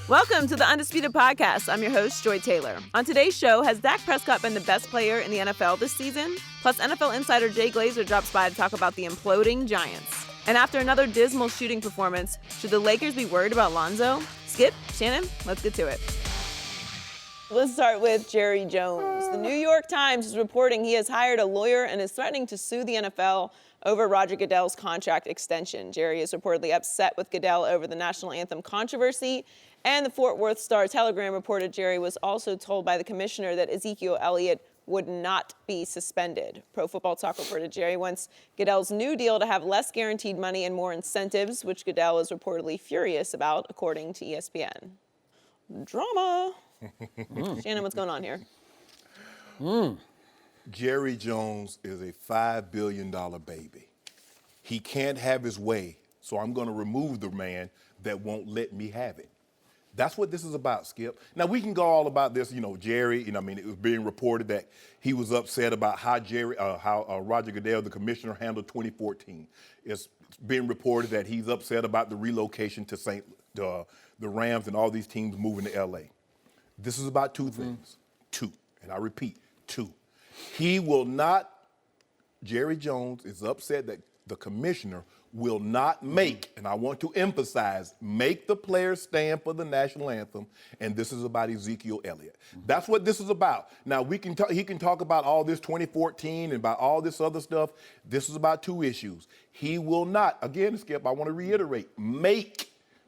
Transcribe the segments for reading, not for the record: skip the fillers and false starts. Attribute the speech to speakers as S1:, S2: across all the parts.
S1: Welcome to the Undisputed Podcast. I'm your host, Joy Taylor. On today's show, has Dak Prescott been the best player in the NFL this season? Plus, NFL insider Jay Glazer drops by to talk about the imploding Giants. And after another dismal shooting performance, should the Lakers be worried about Lonzo? Skip, Shannon, let's get to it. Let's start with Jerry Jones. The New York Times is reporting he has hired a lawyer and is threatening to sue the NFL over Roger Goodell's contract extension. Jerry is reportedly upset with Goodell over the national anthem controversy, and the Fort Worth Star-Telegram reported Jerry was also told by the commissioner that Ezekiel Elliott would not be suspended. Pro Football Talk reported Jerry wants Goodell's new deal to have less guaranteed money and more incentives, which Goodell is reportedly furious about, according to ESPN. Drama. Shannon, what's going on here?
S2: Jerry Jones is a $5 billion baby. He can't have his way, so I'm going to remove the man that won't let me have it. That's what this is about, Skip. Now, we can go all about this, Jerry, it was being reported that he was upset about how Roger Goodell, the commissioner, handled 2014. It's being reported that he's upset about the relocation to the Rams and all these teams moving to L.A. This is about two things. Two, and I repeat, two. Jerry Jones is upset that the commissioner will not make, and I want to emphasize, make the players stand for the national anthem, and this is about Ezekiel Elliott. That's what this is about. Now, he can talk about all this 2014 and about all this other stuff. This is about two issues. He will not, again, Skip, I want to reiterate,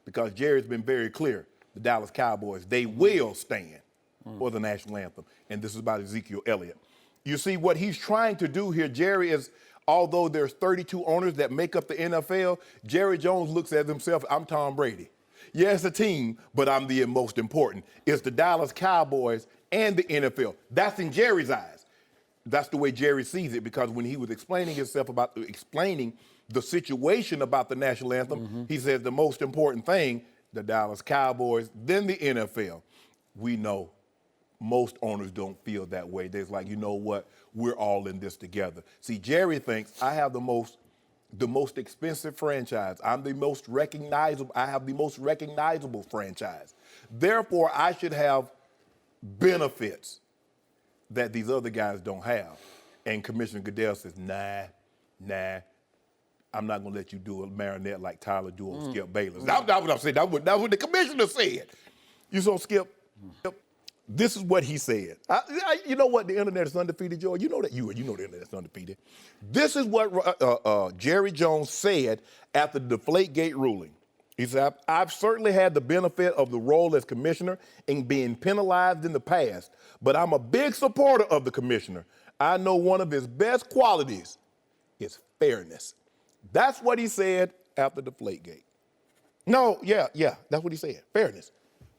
S2: because Jerry's been very clear, the Dallas Cowboys, they will stand for the national anthem, and this is about Ezekiel Elliott. You see, what he's trying to do here, Jerry, is although there's 32 owners that make up the NFL, Jerry Jones looks at himself, I'm Tom Brady. Yeah, it's a team, but I'm the most important. It's the Dallas Cowboys and the NFL. That's in Jerry's eyes. That's the way Jerry sees it, because when he was explaining the situation about the national anthem, he says the most important thing, the Dallas Cowboys, then the NFL. We know most owners don't feel that way. They're like, you know what? We're all in this together. See, Jerry thinks I have the most expensive franchise. I'm the most recognizable. I have the most recognizable franchise. Therefore, I should have benefits that these other guys don't have. And Commissioner Goodell says, nah, I'm not going to let you do a marinette like Tyler do on Skip Bayless. That's what I'm saying. That's what the commissioner said. You saw Skip? This is what he said. You know what? The internet is undefeated, Joe. You know that. You know the internet is undefeated. This is what Jerry Jones said after the Deflategate ruling. He said, I've certainly had the benefit of the role as commissioner in being penalized in the past, but I'm a big supporter of the commissioner. I know one of his best qualities is fairness. That's what he said after Deflategate. No, yeah, that's what he said. Fairness.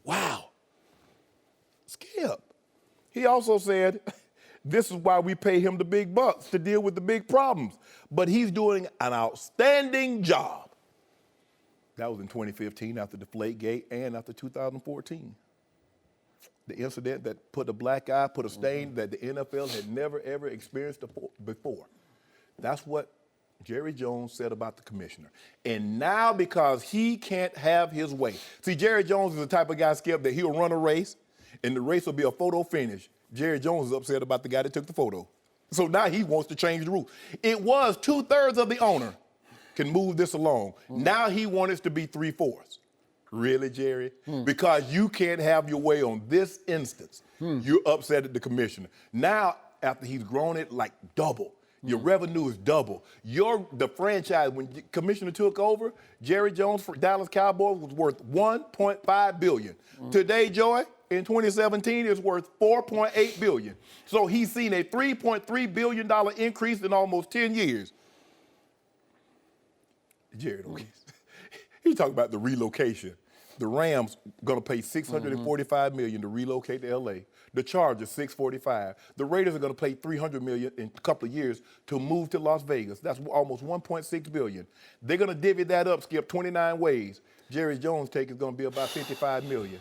S2: Wow. Skip. He also said, this is why we pay him the big bucks, to deal with the big problems. But he's doing an outstanding job. That was in 2015 after Deflategate and after 2014. The incident that put a black eye, put a stain that the NFL had never, ever experienced before. That's what Jerry Jones said about the commissioner. And now, because he can't have his way. See, Jerry Jones is the type of guy, Skip, that he'll run a race, and the race will be a photo finish. Jerry Jones is upset about the guy that took the photo. So now he wants to change the rules. It was 2/3 of the owner can move this along. Now he wants it to be 3/4. Really, Jerry? Because you can't have your way on this instance. You're upset at the commissioner. Now, after he's grown it like double, your revenue is double. The franchise, when the commissioner took over, Jerry Jones for Dallas Cowboys was worth $1.5 billion. Today, Joy, in 2017, it's worth $4.8 billion. So he's seen a $3.3 billion increase in almost 10 years. Jerry, he's talking about the relocation. The Rams going to pay $645 million to relocate to L.A. The Chargers, $645. The Raiders are going to pay $300 million in a couple of years to move to Las Vegas. That's almost $1.6 billion. They're going to divvy that up, Skip, 29 ways. Jerry Jones' take is going to be about $55 million.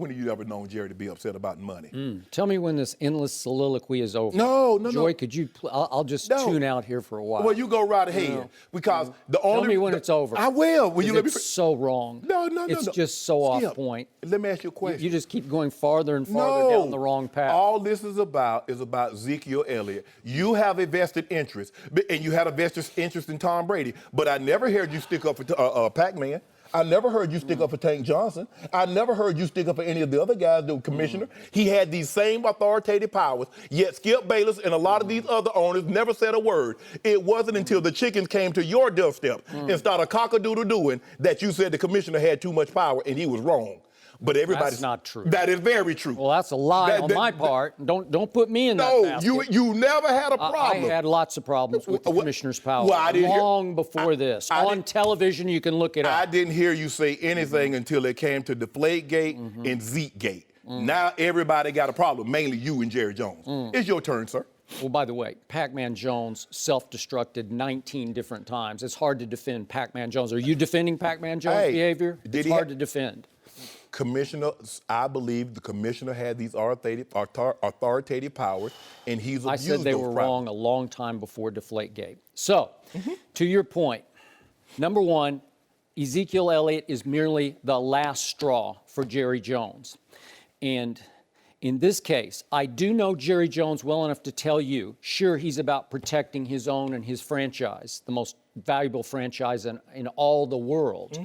S2: When have you ever known Jerry to be upset about money?
S3: Tell me when this endless soliloquy is over.
S2: No.
S3: Joy, could you? I'll just tune out here for a while.
S2: Well, you go right ahead because the only.
S3: Tell me when it's over.
S2: I will. Will you let me?
S3: It's so wrong.
S2: No.
S3: It's just so
S2: Skip,
S3: off point.
S2: Let me ask you a question.
S3: You just keep going farther and farther down the wrong path.
S2: All this is about Ezekiel Elliott. You have a vested interest, and you had a vested interest in Tom Brady. But I never heard you stick up for Pac-Man. I never heard you stick up for Tank Johnson. I never heard you stick up for any of the other guys, the commissioner. He had these same authoritative powers, yet Skip Bayless and a lot of these other owners never said a word. It wasn't until the chickens came to your doorstep and started cock-a-doodle-doing that you said the commissioner had too much power and he was wrong. But everybody's
S3: That's not true.
S2: That is very true.
S3: Well, that's a lie on my part. Don't put me in that basket.
S2: No, you never had a problem.
S3: I had lots of problems with the commissioner's power long before this. On television, you can look it up.
S2: I didn't hear you say anything until it came to Deflategate and Zekegate. Now everybody got a problem, mainly you and Jerry Jones. It's your turn, sir.
S3: Well, by the way, Pac-Man Jones self-destructed 19 different times. It's hard to defend Pac-Man Jones. Are you defending Pac-Man Jones' behavior? It's hard to defend.
S2: Commissioner, I believe the commissioner had these authoritative powers, and he's abused
S3: I said they were wrong a long time before Deflategate. So, to your point, number one, Ezekiel Elliott is merely the last straw for Jerry Jones. And in this case, I do know Jerry Jones well enough to tell you, sure, he's about protecting his own and his franchise, the most valuable franchise in all the world.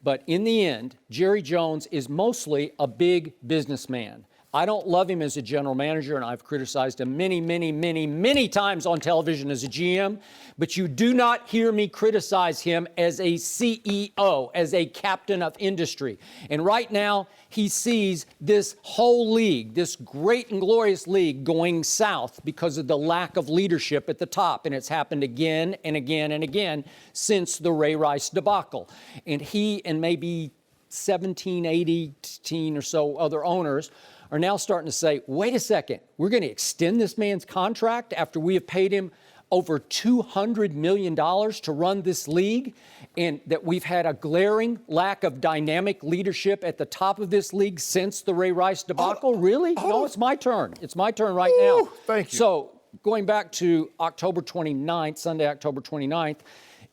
S3: But in the end, Jerry Jones is mostly a big businessman. I don't love him as a general manager, and I've criticized him many times on television as a GM, but you do not hear me criticize him as a CEO, as a captain of industry. And right now, he sees this whole league, this great and glorious league, going south because of the lack of leadership at the top. And it's happened again and again and again since the Ray Rice debacle. And he and maybe 17, 18 or so other owners are now starting to say, wait a second, we're going to extend this man's contract after we have paid him over $200 million to run this league, and that we've had a glaring lack of dynamic leadership at the top of this league since the Ray Rice debacle? Really? No, it's my turn. It's my turn right now.
S2: Thank you.
S3: So going back to October 29th, Sunday, October 29th,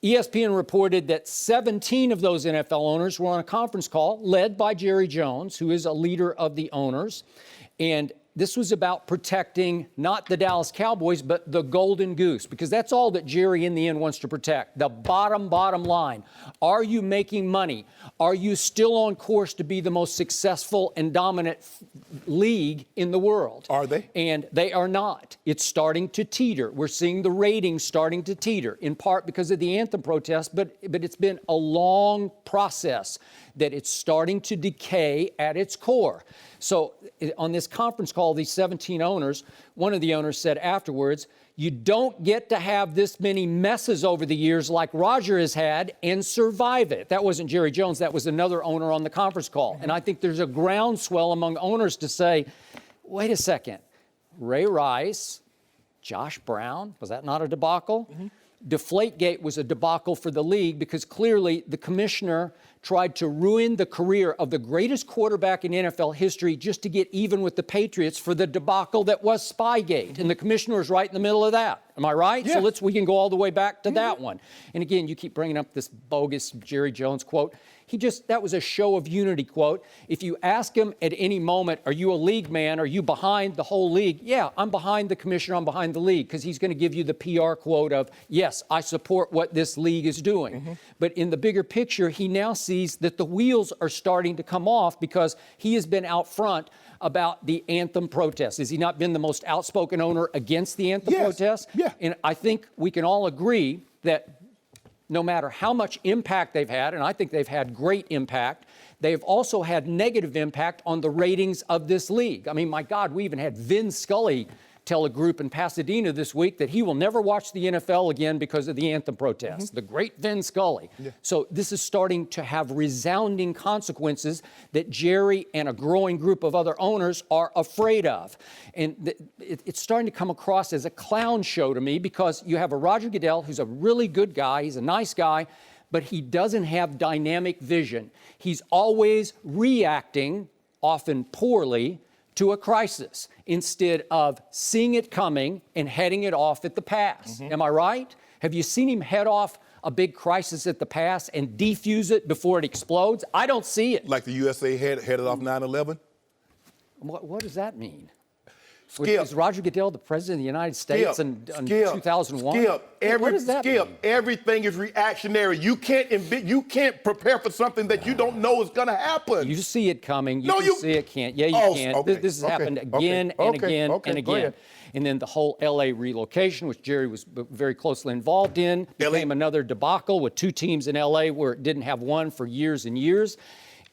S3: ESPN reported that 17 of those NFL owners were on a conference call led by Jerry Jones, who is a leader of the owners. And this was about protecting not the Dallas Cowboys, but the golden goose, because that's all that Jerry in the end wants to protect. The bottom line. Are you making money? Are you still on course to be the most successful and dominant league in the world?
S2: Are they?
S3: And they are not. It's starting to teeter. We're seeing the ratings starting to teeter, in part because of the anthem protest, but it's been a long process that it's starting to decay at its core. So on this conference call, these 17 owners, one of the owners said afterwards, you don't get to have this many messes over the years like Roger has had and survive it. That wasn't Jerry Jones. That was another owner on the conference call. And I think there's a groundswell among owners to say, wait a second, Ray Rice, Josh Brown, was that not a debacle? Deflategate was a debacle for the league because clearly the commissioner tried to ruin the career of the greatest quarterback in NFL history just to get even with the Patriots for the debacle that was Spygate. And the commissioner is right in the middle of that. Am I right?
S2: Yeah.
S3: So we can go all the way back to that one. And again, you keep bringing up this bogus Jerry Jones quote. That was a show of unity quote. If you ask him at any moment, are you a league man? Are you behind the whole league? Yeah, I'm behind the commissioner. I'm behind the league, because he's going to give you the PR quote of, yes, I support what this league is doing. But in the bigger picture, he now sees that the wheels are starting to come off because he has been out front about the anthem protest. Has he not been the most outspoken owner against the anthem protest?
S2: Yeah.
S3: And I think we can all agree that no matter how much impact they've had, and I think they've had great impact, they've also had negative impact on the ratings of this league. I mean, my God, we even had Vin Scully tell a group in Pasadena this week that he will never watch the NFL again because of the anthem protests. The great Vin Scully. So this is starting to have resounding consequences that Jerry and a growing group of other owners are afraid of. And it's starting to come across as a clown show to me, because you have a Roger Goodell who's a really good guy, he's a nice guy, but he doesn't have dynamic vision. He's always reacting often poorly, to a crisis instead of seeing it coming and heading it off at the pass. Am I right? Have you seen him head off a big crisis at the pass and defuse it before it explodes? I don't see it.
S2: Like the USA headed off 9/11?
S3: What does that mean?
S2: Skip.
S3: Is Roger Goodell the president of the United States in 2001? What does that mean?
S2: Everything is reactionary. You can't prepare for something that you don't know is going to happen.
S3: You see it coming. You
S2: No,
S3: can
S2: you-
S3: see it can't. Yeah, you
S2: Oh,
S3: can.
S2: okay,
S3: This has
S2: okay,
S3: happened
S2: okay,
S3: again and
S2: okay,
S3: again
S2: okay,
S3: and
S2: go
S3: again.
S2: ahead.
S3: And then the whole L.A. relocation, which Jerry was very closely involved in, became another debacle with two teams in L.A. where it didn't have one for years and years.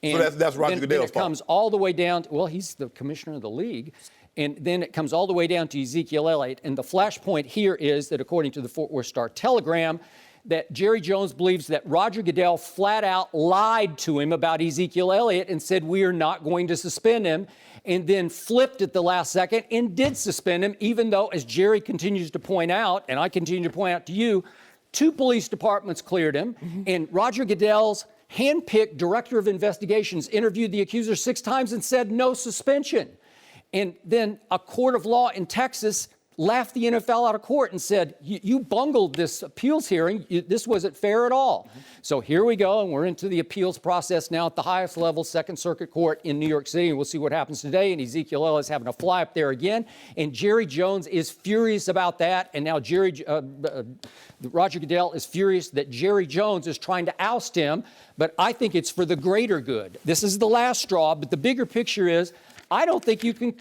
S3: And
S2: So that's Roger Goodell's
S3: then it
S2: fault.
S3: comes all the way down. Well, he's the commissioner of the league. And then it comes all the way down to Ezekiel Elliott. And the flashpoint here is that according to the Fort Worth Star-Telegram, that Jerry Jones believes that Roger Goodell flat out lied to him about Ezekiel Elliott and said, we are not going to suspend him, and then flipped at the last second and did suspend him, even though, as Jerry continues to point out, and I continue to point out to you, 2 police departments cleared him, and Roger Goodell's handpicked director of investigations interviewed the accuser 6 times and said no suspension. And then a court of law in Texas laughed the NFL out of court and said, you bungled this appeals hearing. This wasn't fair at all. So here we go, and we're into the appeals process now at the highest level, Second Circuit Court in New York City. And we'll see what happens today. And Ezekiel Elliott's having a fly up there again. And Jerry Jones is furious about that. And now Roger Goodell is furious that Jerry Jones is trying to oust him. But I think it's for the greater good. This is the last straw, but the bigger picture is, I don't think you can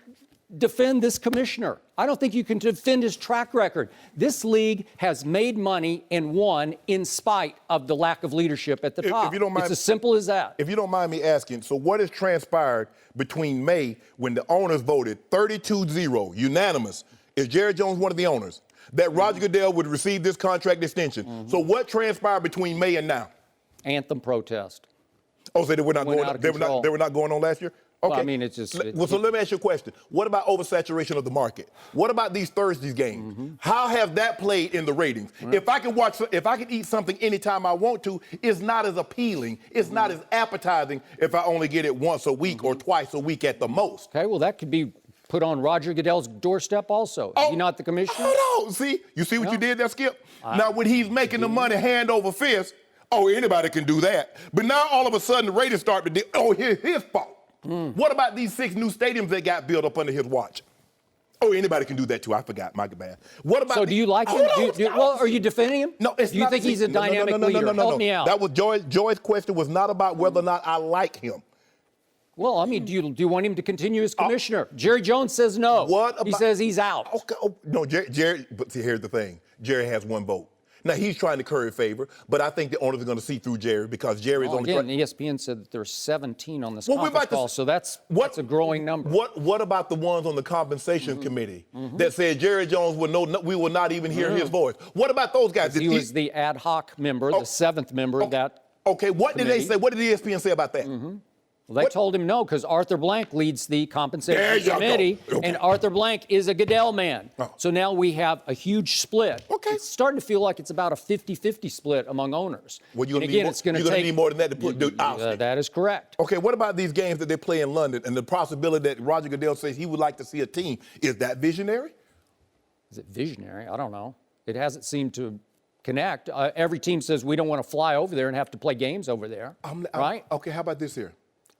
S3: defend this commissioner. I don't think you can defend his track record. This league has made money and won in spite of the lack of leadership at the top.
S2: If you don't mind,
S3: it's as simple as that.
S2: If you don't mind me asking, so what has transpired between May when the owners voted 32-0, unanimous, is Jerry Jones one of the owners, that Roger Goodell would receive this contract extension? So what transpired between May and now?
S3: Anthem protest.
S2: Oh, so they were not
S3: Went
S2: going.
S3: out of
S2: They were
S3: control.
S2: not. They were not going on last year. Okay.
S3: Well, I mean, it's just.
S2: Well, so let me ask you a question. What about oversaturation of the market? What about these Thursdays games? How has that played in the ratings? If I can eat something anytime I want to, it's not as appealing. It's not as appetizing if I only get it once a week or twice a week at the most.
S3: Okay, well, that could be put on Roger Goodell's doorstep also. Is he not the commissioner?
S2: Hold on. See what you did there, Skip? Now, when he's making the money hand over fist, anybody can do that. But now all of a sudden the ratings start to here's his fault. What about these 6 new stadiums that got built up under his watch? Anybody can do that too. I forgot. My bad. What about?
S3: So do you like him? Are you defending him?
S2: No, it's
S3: do
S2: not.
S3: You think he's a dynamic leader? Help me out.
S2: That was Joy's question was not about whether or not I like him.
S3: Well, I mean, do you want him to continue as commissioner? Jerry Jones says no. He says he's out.
S2: Okay. No, Jerry. But see, here's the thing. Jerry has 1 vote. Now, he's trying to curry favor, but I think the owners are going to see through Jerry because Jerry's only...
S3: Again, ESPN said that there's 17 on this conference call, so that's a growing number.
S2: What about the ones on the compensation committee that said Jerry Jones we will not even hear his voice? What about those guys?
S3: He was the ad hoc member, the 7th member of that
S2: what did they say? What did ESPN say about that?
S3: Well, they told him no because Arthur Blank leads the compensation committee, and Arthur Blank is a Goodell man. So now we have a huge split. It's starting to feel like it's about a 50-50 split among owners.
S2: Well, you're going to need more than that to put
S3: that is correct.
S2: Okay, what about these games that they play in London and the possibility that Roger Goodell says he would like to see a team? Is that visionary?
S3: Is it visionary? I don't know. It hasn't seemed to connect. Every team says we don't want to fly over there and have to play games over there, right?
S2: Okay, how about this here?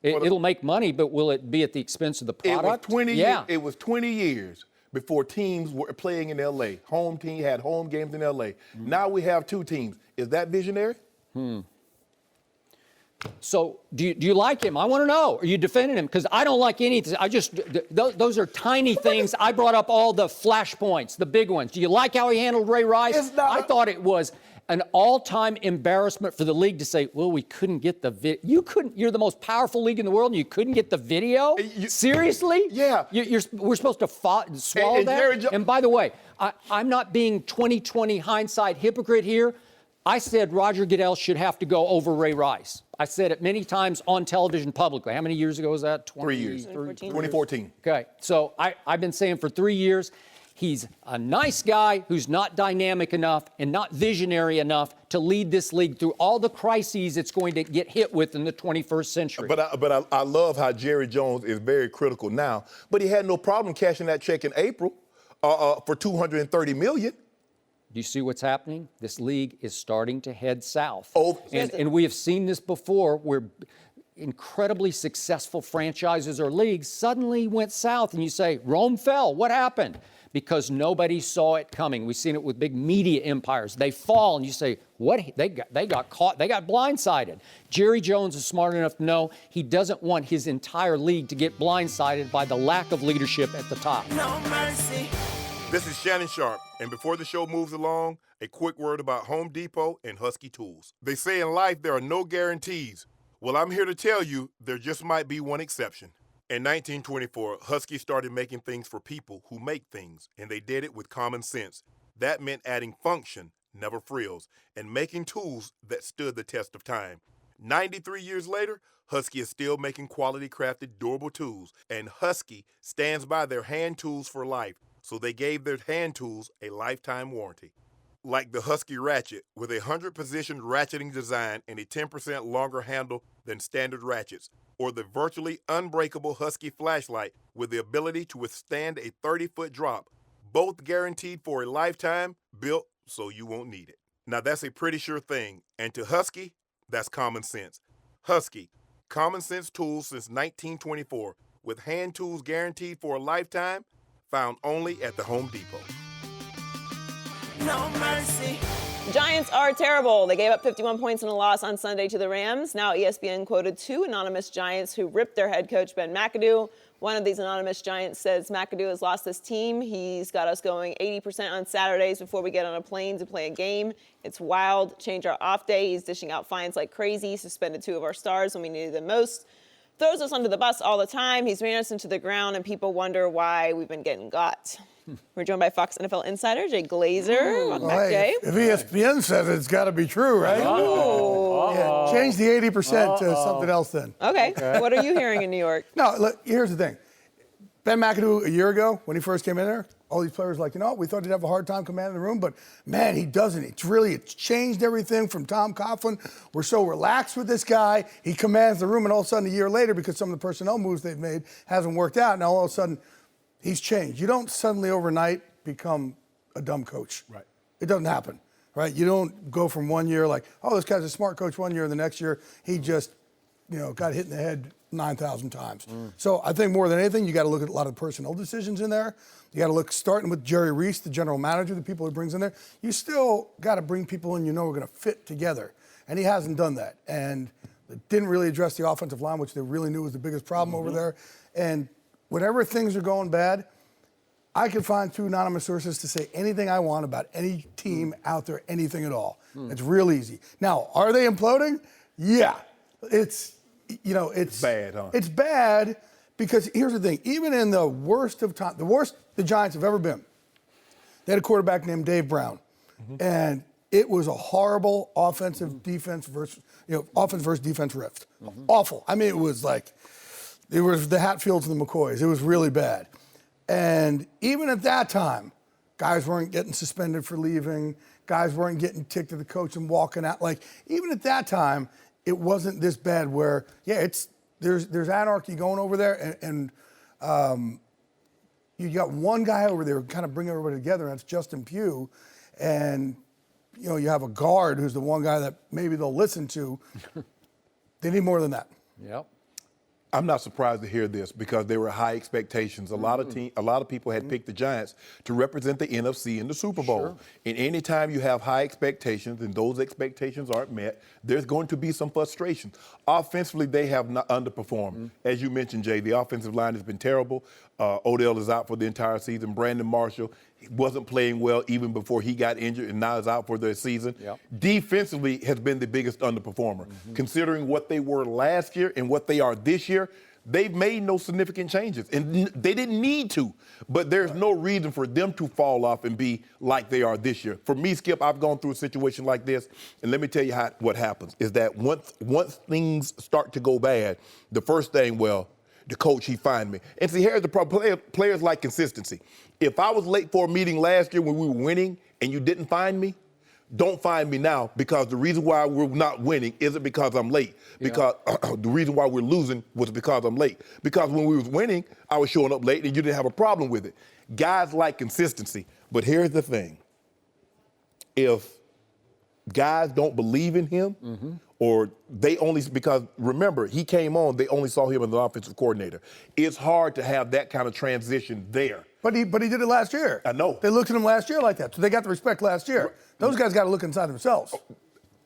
S3: It'll make money, but will it be at the expense of the product?
S2: It was 20 years before teams were playing in L.A. Home team had home games in L.A. Now we have 2 teams. Is that visionary?
S3: So do you like him? I want to know. Are you defending him? Because I don't like anything. Those are tiny things. I brought up all the flashpoints, the big ones. Do you like how he handled Ray Rice? I thought it was an all-time embarrassment for the league to say, well, we couldn't get the video. You're the most powerful league in the world, and you couldn't get the video? Seriously?
S2: Yeah.
S3: We're supposed to swallow that? And by the way, I'm not being 20/20 hindsight hypocrite here. I said Roger Goodell should have to go over Ray Rice. I said it many times on television publicly. How many years ago was that?
S2: 3 years. 2014.
S3: Okay. So I've been saying for 3 years, He's a nice guy who's not dynamic enough and not visionary enough to lead this league through all the crises it's going to get hit with in the 21st century.
S2: But I love how Jerry Jones is very critical now. But he had no problem cashing that check in April for $230 million.
S3: Do you see what's happening? This league is starting to head south.
S2: Oh,
S3: and we have seen this before where incredibly successful franchises or leagues suddenly went south, and you say, Rome fell. What happened? Because nobody saw it coming. We've seen it with big media empires. They fall, and you say, what? They got caught. They got blindsided. Jerry Jones is smart enough to know he doesn't want his entire league to get blindsided by the lack of leadership at the top.
S4: No mercy.
S2: This is Shannon Sharpe, and before the show moves along, a quick word about Home Depot and Husky Tools. They say in life there are no guarantees. Well, I'm here to tell you there just might be one exception. In 1924, Husky started making things for people who make things, and they did it with common sense. That meant adding function, never frills, and making tools that stood the test of time. 93 years later, Husky is still making quality-crafted, durable tools, and Husky stands by their hand tools for life, so they gave their hand tools a lifetime warranty. Like the Husky Ratchet, with a 100-position ratcheting design and a 10% longer handle than standard ratchets, or the virtually unbreakable Husky Flashlight with the ability to withstand a 30-foot drop, both guaranteed for a lifetime, built so you won't need it. Now that's a pretty sure thing, and to Husky, that's common sense. Husky, common sense tools since 1924, with hand tools guaranteed for a lifetime, found only at the Home Depot.
S4: No mercy.
S1: The Giants are terrible. They gave up 51 points in a loss on Sunday to the Rams. Now ESPN quoted two anonymous Giants who ripped their head coach, Ben McAdoo. One of these anonymous Giants says McAdoo has lost this team. He's got us going 80% on Saturdays before we get on a plane to play a game. It's wild. Change our off day. He's dishing out fines like crazy. Suspended two of our stars when we needed them most. Throws us under the bus all the time. He's ran us into the ground, and people wonder why we've been getting got. We're joined by Fox NFL insider Jay Glazer. Welcome back, Jay.
S5: If ESPN says it, it's got to be true, right? Yeah, change the 80% to something else then.
S1: Okay. What are you hearing in New York?
S5: No, look, here's the thing. Ben McAdoo, a year ago, when he first came in there, all these players were like, we thought he'd have a hard time commanding the room, but man, he doesn't. It's changed everything from Tom Coughlin. We're so relaxed with this guy. He commands the room, and all of a sudden, a year later, because some of the personnel moves they've made hasn't worked out, now all of a sudden, he's changed. You don't suddenly overnight become a dumb coach.
S2: Right.
S5: It doesn't happen, right? You don't go from 1 year like, oh, this guy's a smart coach 1 year, and the next year he just, got hit in the head 9,000 times. So I think more than anything, you got to look at a lot of personnel decisions in there. You got to look, starting with Jerry Reese, the general manager, the people he brings in there. You still got to bring people in are going to fit together. And he hasn't done that. And it didn't really address the offensive line, which they really knew was the biggest problem over there. And whenever things are going bad, I can find two anonymous sources to say anything I want about any team out there, anything at all. It's real easy. Now, are they imploding? Yeah. It's
S2: bad, huh?
S5: It's bad because here's the thing. Even in the worst of time, the worst the Giants have ever been, they had a quarterback named Dave Brown. And it was a horrible offensive defense versus defense rift. Awful. I mean, it was the Hatfields and the McCoys. It was really bad. And even at that time, guys weren't getting suspended for leaving. Guys weren't getting ticked at the coach and walking out. Even at that time, it wasn't this bad where, there's anarchy going over there. And you got one guy over there kind of bringing everybody together, and that's Justin Pugh. And, you have a guard who's the one guy that maybe they'll listen to. They need more than that.
S3: Yep.
S2: I'm not surprised to hear this because there were high expectations. A lot of people had picked the Giants to represent the NFC in the Super Bowl.
S3: Sure.
S2: And anytime you have high expectations and those expectations aren't met, there's going to be some frustration. Offensively, they have not underperformed. As you mentioned, Jay, the offensive line has been terrible. Odell is out for the entire season. Brandon Marshall wasn't playing well even before he got injured and now is out for the season.
S3: Yep.
S2: Defensively has been the biggest underperformer. Considering what they were last year and what they are this year, they've made no significant changes. And they didn't need to, but there's no reason for them to fall off and be like they are this year. For me, Skip, I've gone through a situation like this, and let me tell you what happens is that once things start to go bad, the first thing, the coach, he find me. And see, here's the problem. Players like consistency. If I was late for a meeting last year when we were winning and you didn't find me, don't find me now, because the reason why we're not winning isn't because I'm late. Because the reason why we're losing was because I'm late. Because when we was winning, I was showing up late and you didn't have a problem with it. Guys like consistency. But here's the thing. If guys don't believe in him, or they only, because remember, he came on, they only saw him as an offensive coordinator. It's hard to have that kind of transition there.
S5: But he did it last year.
S2: I know.
S5: They looked at him last year like that, so they got the respect last year. Those guys got to look inside themselves.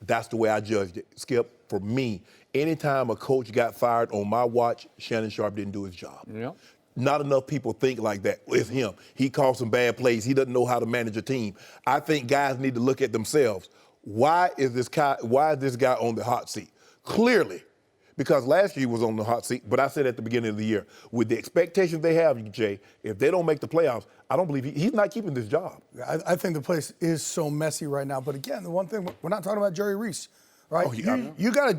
S2: That's the way I judged it. Skip, for me, anytime a coach got fired on my watch, Shannon Sharpe didn't do his job.
S3: Yeah.
S2: Not enough people think like that. It's him. He calls some bad plays. He doesn't know how to manage a team. I think guys need to look at themselves. Why is this guy on the hot seat? Clearly, because last year he was on the hot seat, but I said at the beginning of the year, with the expectations they have, Jay, if they don't make the playoffs, I don't believe he's not keeping this job.
S5: I think the place is so messy right now. But again, the one thing, we're not talking about Jerry Reese, right?
S2: Oh, yeah.
S5: You got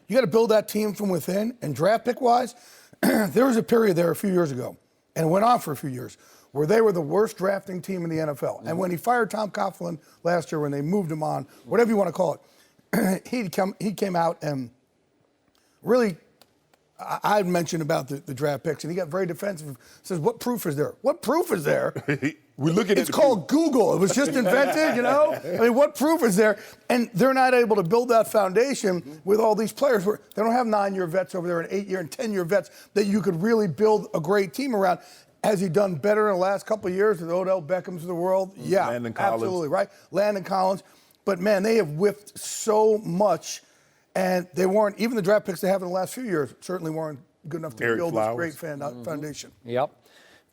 S5: to build that team from within. And draft pick wise, there was a period there a few years ago, and it went on for a few years, where they were the worst drafting team in the NFL. And when he fired Tom Coughlin last year, when they moved him on, whatever you want to call it, he came out and really, I had mentioned about the draft picks, and he got very defensive. Says, "What proof is there? What proof is there?"
S2: We're looking at
S5: it's called Google. It was just invented, you know? I mean, what proof is there? And they're not able to build that foundation with all these players. They don't have 9-year vets over there and 8-year and 10-year vets that you could really build a great team around. Has he done better in the last couple of years with Odell Beckham's of the world? Yeah,
S2: Landon Collins.
S5: Absolutely, right? Landon Collins. But, man, they have whiffed so much, and they weren't, even the draft picks they have in the last few years certainly weren't good enough to build this great foundation.
S3: Yep.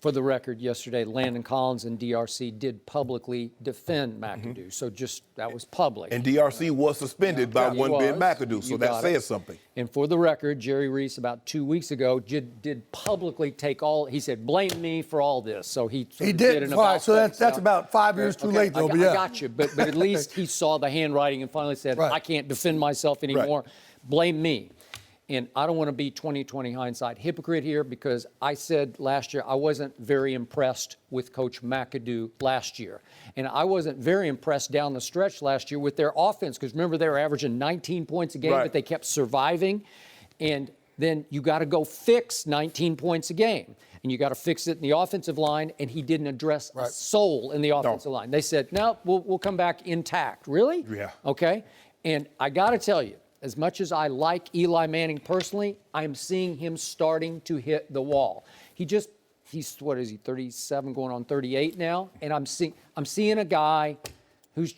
S3: For the record, yesterday, Landon Collins and DRC did publicly defend McAdoo. So just, that was public.
S2: And DRC was suspended by one Ben McAdoo, so that says something.
S3: And for the record, Jerry Reese, about 2 weeks ago, did publicly take he said, blame me for all this. So he did an about
S5: so that's about 5 years too late, though.
S3: I got you. But at least he saw the handwriting and finally said, I can't defend myself anymore. Right. Blame me. And I don't want to be 20/20 hindsight hypocrite here, because I said last year I wasn't very impressed with Coach McAdoo last year. And I wasn't very impressed down the stretch last year with their offense, because remember, they were averaging 19 points a game, but they kept surviving. And then you got to go fix 19 points a game. And you got to fix it in the offensive line, and he didn't address a soul in the offensive line. They said, no, we'll come back intact. Really?
S2: Yeah.
S3: Okay. And I got to tell you, as much as I like Eli Manning personally, I'm seeing him starting to hit the wall. He's what is he, 37 going on 38 now? And I'm seeing a guy who's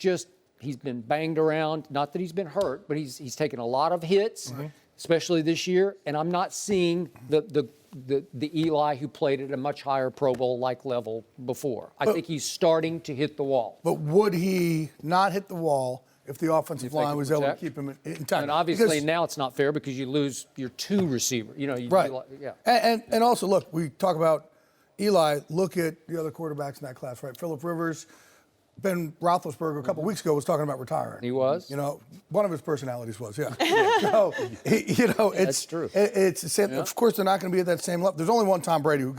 S3: he's been banged around. Not that he's been hurt, but he's taken a lot of hits, especially this year. And I'm not seeing the Eli who played at a much higher Pro Bowl-like level before. I think he's starting to hit the wall.
S5: But would he not hit the wall if the offensive line was able to keep him intact?
S3: And obviously now it's not fair, because you lose your 2 receiver.
S5: Yeah. And also, look, we talk about Eli. Look at the other quarterbacks in that class, right? Phillip Rivers, Ben Roethlisberger a couple weeks ago was talking about retiring.
S3: He was?
S5: One of his personalities was, So,
S3: That's true.
S5: Of course, they're not going to be at that same level. There's only one Tom Brady who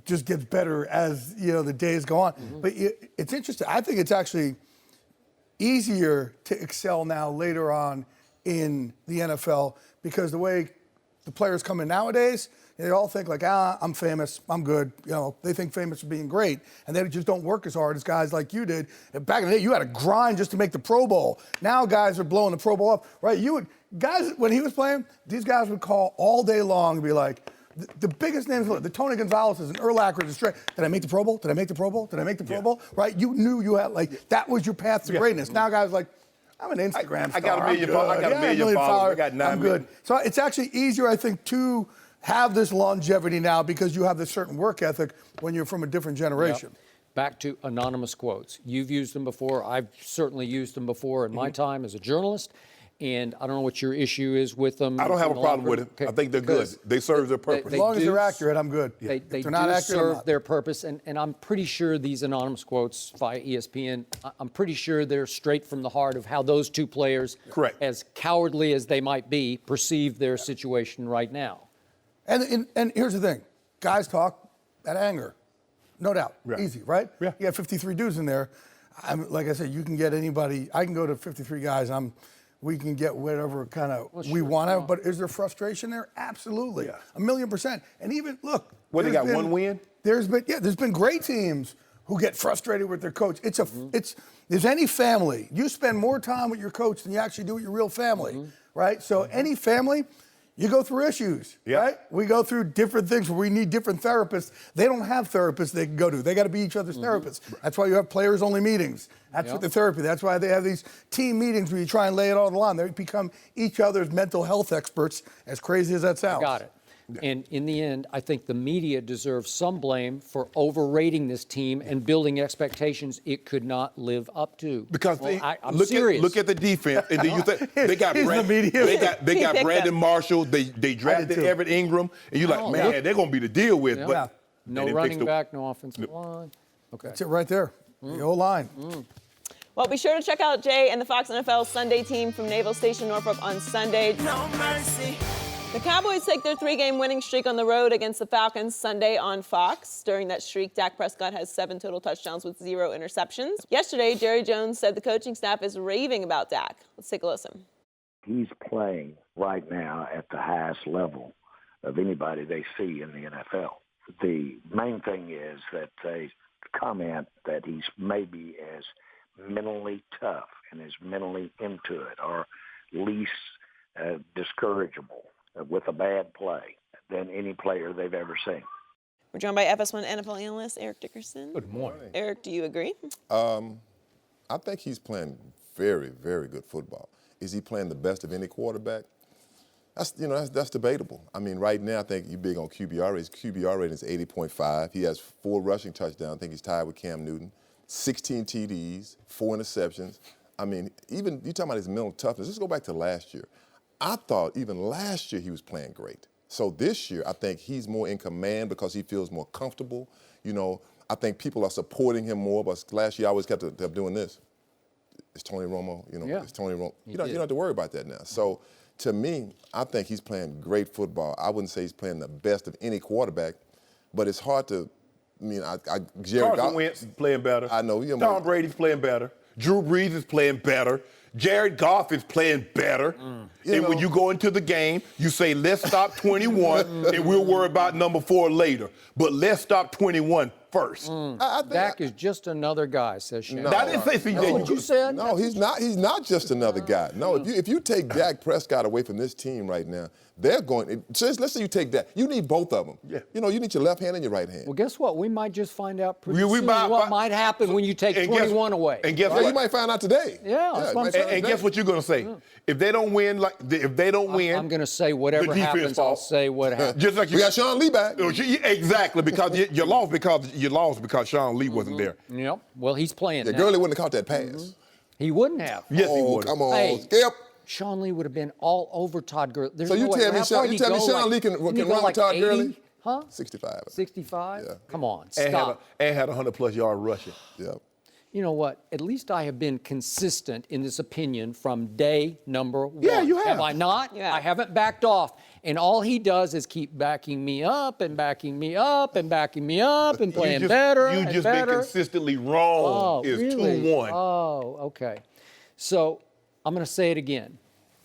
S5: just gets better as, the days go on. But it's interesting. I think it's actually easier to excel now later on in the NFL, because the way the players come in nowadays, they all think like, I'm famous, I'm good. They think famous for being great, and they just don't work as hard as guys like you did. And back in the day, you had to grind just to make the Pro Bowl. Now guys are blowing the Pro Bowl up, right? Guys, when he was playing, these guys would call all day long and be like, the biggest names, the Tony Gonzalez's and Urlacher's, did I make the Pro Bowl? Did I make the Pro Bowl? Did I make the Pro Bowl? Right? You knew you had, that was your path to greatness. Now guys are like, I'm an Instagram star.
S2: I got a million followers. I got 9
S5: I'm
S2: million.
S5: good. So it's actually easier, I think, to have this longevity now, because you have this certain work ethic when you're from a different generation.
S3: Yep. Back to anonymous quotes. You've used them before. I've certainly used them before in my time as a journalist. And I don't know what your issue is with them.
S2: I don't have a problem with it. Okay. I think they're good. They serve their purpose.
S5: As long as they're accurate, I'm good.
S3: They do serve their purpose. And I'm pretty sure these anonymous quotes via ESPN, I'm pretty sure they're straight from the heart of how those two players,
S2: correct,
S3: as cowardly as they might be, perceive their situation right now.
S5: And here's the thing. Guys talk at anger. No doubt.
S2: Right.
S5: Easy, right?
S2: Yeah.
S5: You got 53 dudes in there. Like I said, you can get anybody. I can go to 53 guys. We can get whatever kind of we want to. But is there frustration there? Absolutely.
S2: Yeah.
S5: 1,000,000%. And even, look.
S2: What, they got one win?
S5: There's been great teams who get frustrated with their coach. There's any family. You spend more time with your coach than you actually do with your real family, right? So any family, you go through issues, right? We go through different things where we need different therapists. They don't have therapists they can go to. They got to be each other's therapists. That's why you have players-only meetings. That's what the therapy. That's why they have these team meetings where you try and lay it all on the line. They become each other's mental health experts, as crazy as that sounds.
S3: I got it. And in the end, I think the media deserves some blame for overrating this team and building expectations it could not live up to.
S2: Because
S3: I'm
S2: look
S3: serious.
S2: Look at the defense. And then you think they got
S5: the media.
S2: They got Brandon Marshall. They drafted Everett Ingram, and you're like, man, they're gonna be the deal with.
S3: Yeah.
S2: But
S3: No running back, no offensive line. Okay.
S5: That's it right there. The O-line.
S1: Well, be sure to check out Jay and the Fox NFL Sunday team from Naval Station, Norfolk on Sunday. No mercy. The Cowboys take their 3-game winning streak on the road against the Falcons Sunday on Fox. During that streak, Dak Prescott has 7 total touchdowns with 0 interceptions. Yesterday, Jerry Jones said the coaching staff is raving about Dak. Let's take a listen.
S4: He's playing right now at the highest level of anybody they see in the NFL. The main thing is that they comment that he's maybe as mentally tough and as mentally into it, or least discourageable with a bad play than any player they've ever seen.
S1: We're joined by FS1 NFL analyst Eric Dickerson.
S2: Good morning.
S1: Eric, do you agree?
S6: I think he's playing very, very good football. Is he playing the best of any quarterback? That's debatable. I mean, right now I think you're big on QBR. His QBR rating is 80.5. He has 4 rushing touchdowns. I think he's tied with Cam Newton. 16 TDs, 4 interceptions. I mean, even you talking about his mental toughness. Let's go back to last year. I thought even last year he was playing great. So this year, I think he's more in command because he feels more comfortable. I think people are supporting him more. But last year, I always kept doing this. It's Tony Romo. It's Tony Romo. You don't have to worry about that now. So to me, I think he's playing great football. I wouldn't say he's playing the best of any quarterback, but it's hard to.
S2: Carson Wentz is playing better.
S6: I know.
S2: Tom Brady's playing better. Drew Brees is playing better. Jared Goff is playing better. When you go into the game, you say, let's stop 21, and we'll worry about number 4 later. But let's stop 21 first.
S3: Dak is just another guy, says Shannon.
S2: I didn't say CJ.
S3: That's what you said?
S6: No, he's not. He's not just another guy. No, if you take Dak Prescott away from this team right now, they're going. Let's say you take that. You need both of them. Yeah. You need your left hand and your right hand.
S3: Well, guess what? We might just find out pretty soon what might happen when you take 21 away.
S2: And guess
S6: what?
S2: what?
S6: You might find out today.
S3: Yeah. That's what I'm saying.
S2: And guess what you're going to say? If they don't win,
S3: I'm going to say whatever happens. I'll say what happens.
S2: Just like
S6: we got Sean Lee back.
S2: Exactly, because you lost because Sean Lee wasn't there.
S3: Yep. Well, he's playing now.
S6: Gurley wouldn't have caught that pass.
S3: He wouldn't have.
S2: Yes, he would.
S6: Come on,
S3: Hey,
S6: Skip.
S3: Sean Lee would have been all over Todd Gurley.
S6: So you tell me Sean Lee can run with Todd
S3: 80?
S6: Gurley?
S3: Huh?
S6: 65.
S3: 65?
S6: Yeah.
S3: Come on,
S2: And
S3: stop.
S2: had 100-plus yard rushing.
S6: Yeah.
S3: You know what? At least I have been consistent in this opinion from day number 1.
S2: Yeah, you have.
S3: Have I not?
S1: Yeah.
S3: I haven't backed off. And all he does is keep backing me up and backing me up and backing me up and playing better
S2: You
S3: and
S2: just
S3: better.
S2: been consistently wrong. Is
S3: really?
S2: 2-1.
S3: Oh, okay. So I'm going to say it again.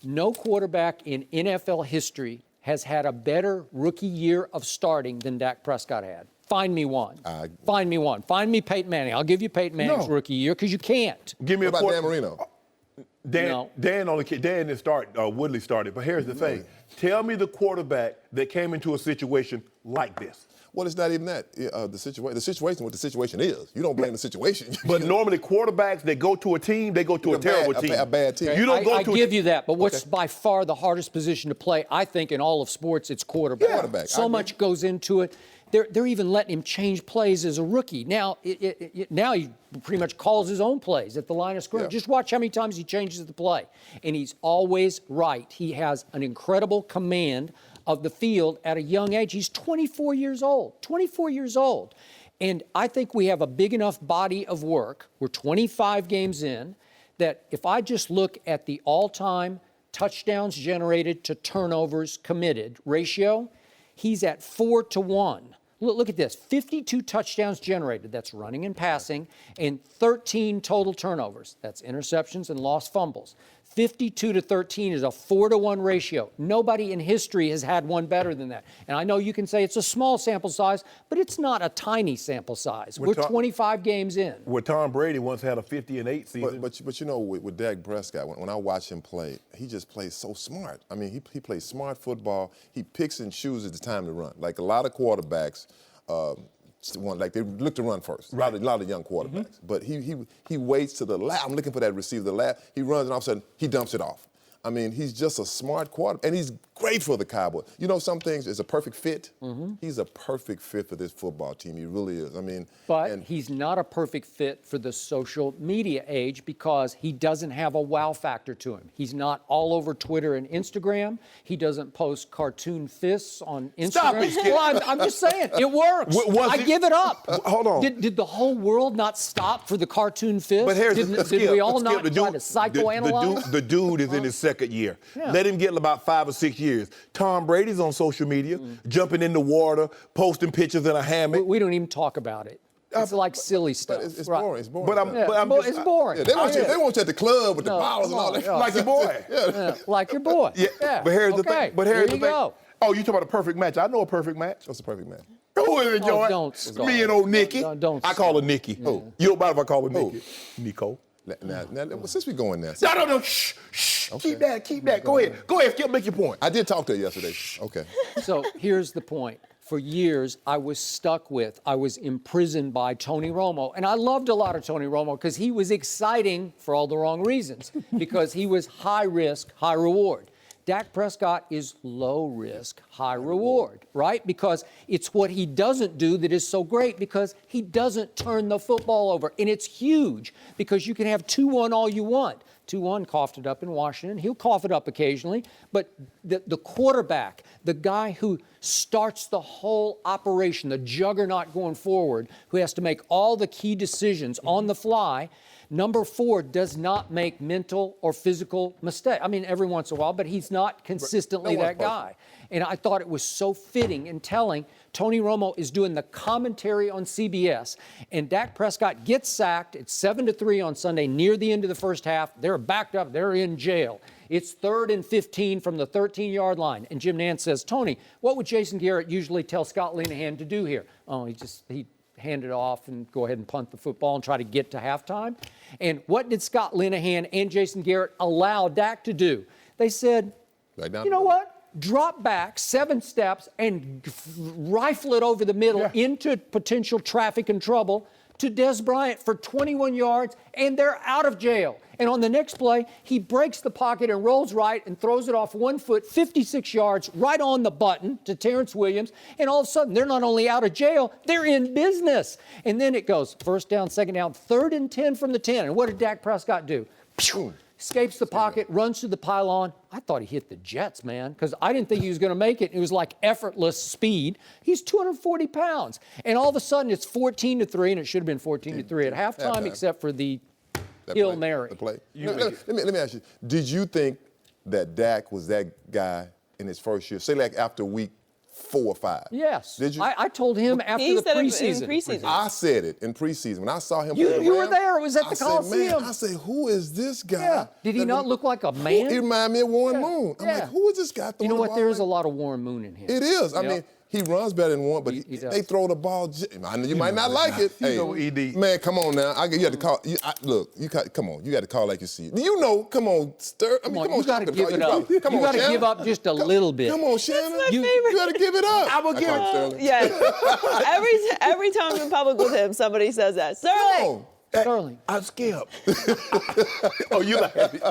S3: No quarterback in NFL history has had a better rookie year of starting than Dak Prescott had. Find me one. Find me one. Find me Peyton Manning. I'll give you Peyton Manning's rookie year because you can't.
S2: Give me
S6: What about Dan Marino?
S2: Dan didn't start. Woodley started. But here's the thing. Tell me the quarterback that came into a situation like this.
S6: Well, it's not even that. The situation, what the situation is. You don't blame the situation.
S2: But normally quarterbacks that go to a team, they go to a terrible team.
S6: A bad team.
S2: You don't go
S3: I
S2: to
S3: give you that, but what's by far the hardest position to play, I think, in all of sports, it's quarterback.
S6: Quarterback.
S3: So much goes into it. They're even letting him change plays as a rookie. Now, now he pretty much calls his own plays at the line of scrimmage.
S6: Yeah.
S3: Just watch how many times he changes the play. And he's always right. He has an incredible command of the field at a young age. He's 24 years old. 24 years old. And I think we have a big enough body of work. We're 25 games in that if I just look at the all-time touchdowns generated to turnovers committed ratio, He's at 4-1. Look at this, 52 touchdowns generated, that's running and passing, and 13 total turnovers, that's interceptions and lost fumbles. 52-13 is a 4-1 ratio. Nobody in history has had one better than that. And I know you can say it's a small sample size, but it's not a tiny sample size. We're 25 games in.
S2: Where Tom Brady once had a 50-8 season.
S6: But you know, with Dak Prescott, when I watch him play, he just plays so smart. I mean, he plays smart football. He picks and chooses the time to run. Like a lot of quarterbacks, like they look to run first. Right. A lot of young quarterbacks. But he waits to the last. I'm looking for that receiver. The last he runs and all of a sudden he dumps it off. I mean, he's just a smart quarterback, and he's great for the Cowboys. You know, some things is a perfect fit. He's a perfect fit for this football team. He really is. I mean,
S3: but he's not a perfect fit for the social media age because he doesn't have a wow factor to him. He's not all over Twitter and Instagram. He doesn't post cartoon fists on Instagram.
S2: Stop it, Skip.
S3: Well, I'm just saying, it works. I give it up.
S2: Hold on.
S3: Did the whole world not stop for the cartoon fist?
S2: But here's
S3: did we all not try to psychoanalyze?
S2: The dude is in his second year. Yeah. Let him get about 5 or 6 years. Tom Brady's on social media, jumping in the water, posting pictures in a hammock.
S3: We don't even talk about it. It's like silly stuff.
S6: But it's boring. It's boring.
S3: It's boring.
S6: Yeah, they want you at the club with the bottles and all that.
S2: Like your boy.
S3: Like your boy.
S2: Yeah. But here's the thing.
S3: Here you go.
S2: Oh, you talking about a perfect match? I know a perfect match.
S6: What's a perfect match?
S2: Who is it, Joy?
S3: Don't
S2: Me and old Nikki.
S3: Don't
S2: I call her Nikki. Who? You don't mind if I call her Nikki? Nico.
S6: Now, since we're going there.
S2: No. Shh. Okay. Keep that. Go ahead, Skip, make your point.
S6: I did talk to her yesterday. Okay.
S3: So here's the point. For years, I was imprisoned by Tony Romo. And I loved a lot of Tony Romo because he was exciting for all the wrong reasons, because he was high risk, high reward. Dak Prescott is low risk, high reward, right? Because it's what he doesn't do that is so great, because he doesn't turn the football over. And it's huge because you can have 2-1 all you want. 2-1 coughed it up in Washington. He'll cough it up occasionally. But the quarterback, the guy who starts the whole operation, the juggernaut going forward, who has to make all the key decisions on the fly, number 4 does not make mental or physical mistakes. I mean, every once in a while, but he's not consistently that guy. And I thought it was so fitting and telling. Tony Romo is doing the commentary on CBS, and Dak Prescott gets sacked. It's 7-3 on Sunday near the end of the first half. They're backed up. They're in jail. It's 3rd and 15 from the 13-yard line. And Jim Nantz says, Tony, what would Jason Garrett usually tell Scott Linehan to do here? Oh, he hand it off and go ahead and punt the football and try to get to halftime. And what did Scott Linehan and Jason Garrett allow Dak to do? They said, you know what? Drop back 7 steps and rifle it over the middle into potential traffic and trouble to Des Bryant for 21 yards, and they're out of jail. And on the next play, he breaks the pocket and rolls right and throws it off 1 foot, 56 yards, right on the button to Terrence Williams. And all of a sudden, they're not only out of jail, they're in business. And then it goes 1st down, 2nd down, 3rd and 10 from the 10. And what did Dak Prescott do? Pew! Escapes the pocket, runs through the pylon. I thought he hit the Jets, man, because I didn't think he was going to make it. It was like effortless speed. He's 240 pounds. And all of a sudden, it's 14-3, and it should have been 14-3 at halftime, except for the Hail Mary.
S6: The play. Let me ask you, did you think that Dak was that guy in his first year, say like after week 4 or 5?
S3: Yes.
S6: Did you?
S3: I told him after the preseason.
S6: I said it in preseason. When I saw him
S3: You were there. It was at the Coliseum.
S6: I said, who is this guy?
S3: Yeah. Did he not look like a man?
S6: He reminded me of Warren Moon. I'm like, who is this guy throwing
S3: You know what?
S6: the ball?
S3: There is a lot of Warren Moon in him.
S6: It is. I mean, he runs better than Warren, but they throw the ball. I know you might not like it. Hey,
S2: ED.
S6: Man, come on now. You got to call. Come on. You got to call like you see it. You know, come on, Stir.
S3: Come on, you got to give it up. You got to give up just a little bit.
S6: Come on, Shannon.
S1: That's my favorite.
S6: You got to give it up.
S2: I will give it.
S1: Yeah. Every time I'm in public with him, somebody says that. Sterling.
S3: Sterling.
S2: I'm Skip. Oh, you like it?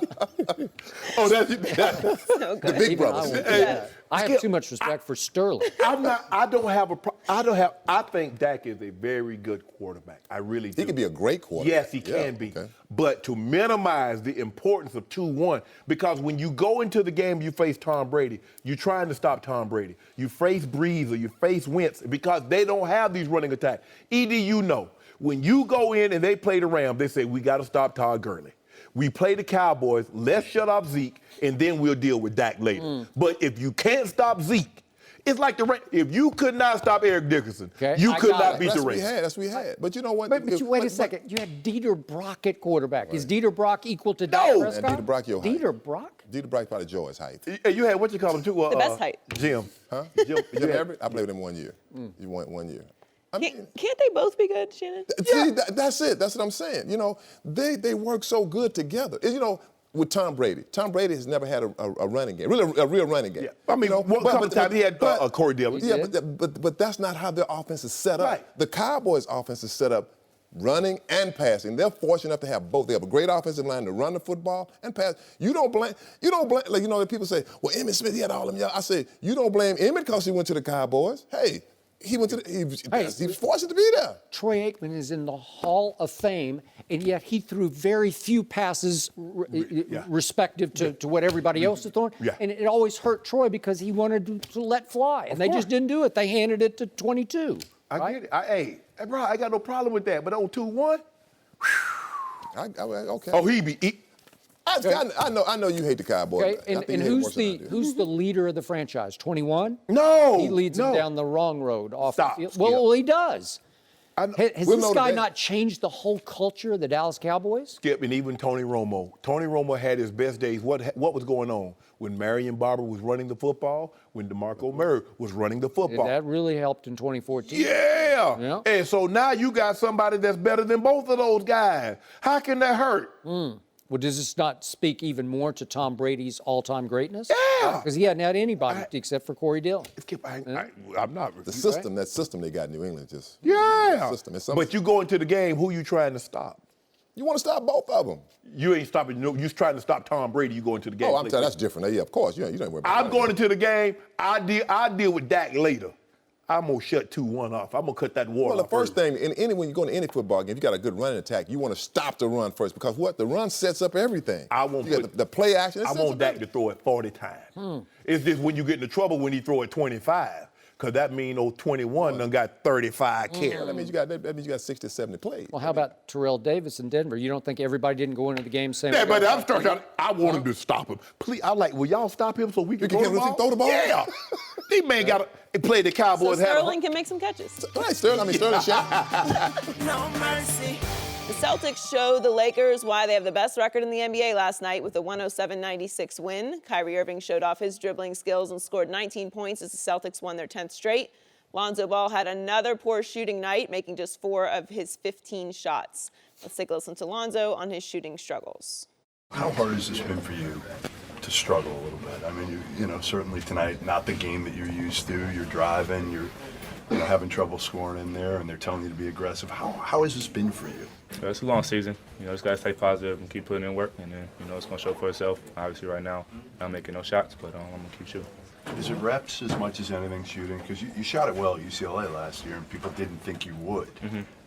S2: Oh, that's
S1: So good.
S6: The big brothers.
S3: I have too much respect for Sterling.
S2: I think Dak is a very good quarterback. I really do.
S6: He could be a great quarterback.
S2: Yes, he can be. Okay. But to minimize the importance of 2-1, because when you go into the game, you face Tom Brady, you're trying to stop Tom Brady. You face Breeze or you face Wentz because they don't have these running attacks. ED, you know, when you go in and they play the Rams, they say, we got to stop Todd Gurley. We play the Cowboys, let's shut off Zeke, and then we'll deal with Dak later. But if you can't stop Zeke, It's like the if you could not stop Eric Dickerson,
S3: Okay,
S2: you
S3: I
S2: could
S3: got
S2: not
S3: it.
S2: beat
S6: That's
S2: the
S6: what we
S2: Rangers.
S6: had. That's what we had. But you know what?
S3: But you wait a second. You had Dieter Brock at quarterback. Is Dieter Brock equal to
S2: No.
S3: Dak
S2: And
S3: Prescott?
S6: Dieter Brock your height.
S3: Dieter Brock?
S6: Dieter Brock probably Joy's height.
S2: You had what you call him too?
S1: The best height.
S2: Jim.
S6: Huh?
S2: Jim
S6: Everett? I played with him 1 year. You went 1 year. I mean,
S1: Can't they both be good, Shannon?
S6: see, that's it. That's what I'm saying. You know, they work so good together. You know, with Tom Brady has never had a running game, really a real running game.
S2: Yeah. I mean,
S6: you know,
S2: one couple of times he had Corey Dillon.
S6: Yeah, but that's not how their offense is set up.
S2: Right.
S6: The Cowboys' offense is set up running and passing. They're fortunate enough to have both. They have a great offensive line to run the football and pass. You don't blame, like, you know, people say, well, Emmitt Smith, he had all of them. I say, you don't blame Emmitt because he went to the Cowboys. Hey, he went to he was fortunate to be there.
S3: Troy Aikman is in the Hall of Fame, and yet he threw very few passes respective to what everybody else is throwing.
S2: Yeah.
S3: And it always hurt Troy because he wanted to let fly, and they just didn't do it. They handed it to 22.
S2: I get it. Hey, bro, I got no problem with that. But on 2-1,
S6: Okay.
S2: oh,
S6: I know you hate the Cowboys.
S3: Okay, and who's the leader of the franchise? 21?
S2: No.
S3: He leads them
S2: no.
S3: down the wrong road off
S2: Stop,
S3: the field.
S2: Skip.
S3: Well, he does. Has
S6: We'll
S3: this
S6: know
S3: guy
S6: today.
S3: not changed the whole culture of the Dallas Cowboys?
S2: Skip, and even Tony Romo. Tony Romo had his best days. What was going on? When Marion Barber was running the football, when DeMarco Murray was running the football.
S3: That really helped in 2014.
S2: Yeah. And so now you got somebody that's better than both of those guys. How can that hurt?
S3: Well, does this not speak even more to Tom Brady's all-time greatness?
S2: Yeah.
S3: Because he hadn't had anybody except for Corey Dillon.
S2: Skip, I'm not.
S6: The system, that system they got in New England just.
S2: Yeah.
S6: System.
S2: But you go into the game, who you trying to stop?
S6: You want to stop both of them.
S2: You ain't stopping. You're trying to stop Tom Brady. You go into the game.
S6: Oh, I'm telling you, that's different. Yeah, of course. You don't worry about
S2: I'm
S6: that.
S2: going into the game. I deal with Dak later. I'm gonna shut 2-1 off. I'm gonna cut that water.
S6: Well, the
S2: off
S6: first
S2: early.
S6: thing, when you go into any football game, if you got a good running attack, you want to stop the run first because what? The run sets up everything.
S2: I won't
S6: you got the play action.
S2: I want Dak to throw it 40 times. It's just when you get into trouble when he throw it 25. Because that means 21 done got 35 carries.
S6: That means you got 60, 70 plays.
S3: Well, how about Terrell Davis in Denver? You don't think everybody didn't go into the game saying?
S2: Yeah, but I want him to stop him. Please, will y'all stop him so we can throw the ball? Yeah. These man got to play the Cowboys.
S1: So Sterling can make some catches.
S6: Right, Sterling shot.
S1: No mercy. The Celtics showed the Lakers why they have the best record in the NBA last night with a 107-96 win. Kyrie Irving showed off his dribbling skills and scored 19 points as the Celtics won their 10th straight. Lonzo Ball had another poor shooting night, making just 4 of his 15 shots. Let's take a listen to Lonzo on his shooting struggles.
S7: How hard has this been for you to struggle a little bit? I mean, you know, certainly tonight, not the game that you're used to. You're driving, you're having trouble scoring in there, and they're telling you to be aggressive. How has this been for you?
S8: It's a long season. Just got to stay positive and keep putting in work, and then, it's going to show for itself. Obviously, right now, I'm making no shots, but I'm going to keep shooting.
S7: Is it reps as much as anything shooting? Because you shot it well at UCLA last year, and people didn't think you would.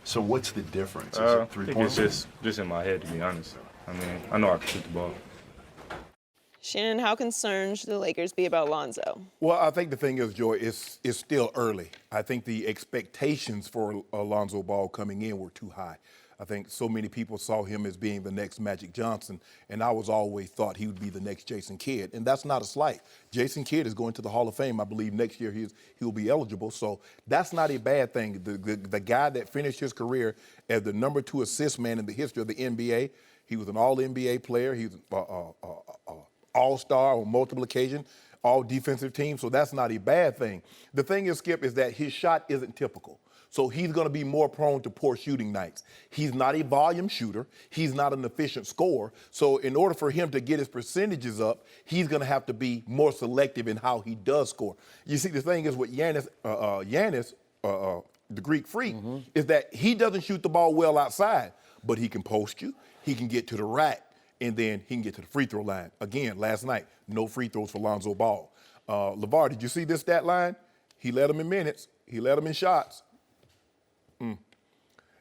S7: So what's the difference? Is it 3
S8: I think
S7: points?
S8: it's just in my head, to be honest. I mean, I know I can shoot the ball.
S1: Shannon, how concerned should the Lakers be about Lonzo?
S2: Well, I think the thing is, Joy, it's still early. I think the expectations for Lonzo Ball coming in were too high. I think so many people saw him as being the next Magic Johnson, and I was always thought he would be the next Jason Kidd, and that's not a slight. Jason Kidd is going to the Hall of Fame. I believe next year he'll be eligible, so that's not a bad thing. The guy that finished his career as the number 2 assist man in the history of the NBA, he was an All-NBA player. He was All-Star on multiple occasions, all defensive teams, so that's not a bad thing. The thing is, Skip, is that his shot isn't typical. So he's going to be more prone to poor shooting nights. He's not a volume shooter. He's not an efficient scorer. So in order for him to get his percentages up, he's going to have to be more selective in how he does score. You see, the thing is with Giannis, the Greek Freak, is that he doesn't shoot the ball well outside, but he can post you. He can get to the rack, and then he can get to the free throw line. Again, last night, no free throws for Lonzo Ball. LeVar, did you see this stat line? He led him in minutes. He led him in shots.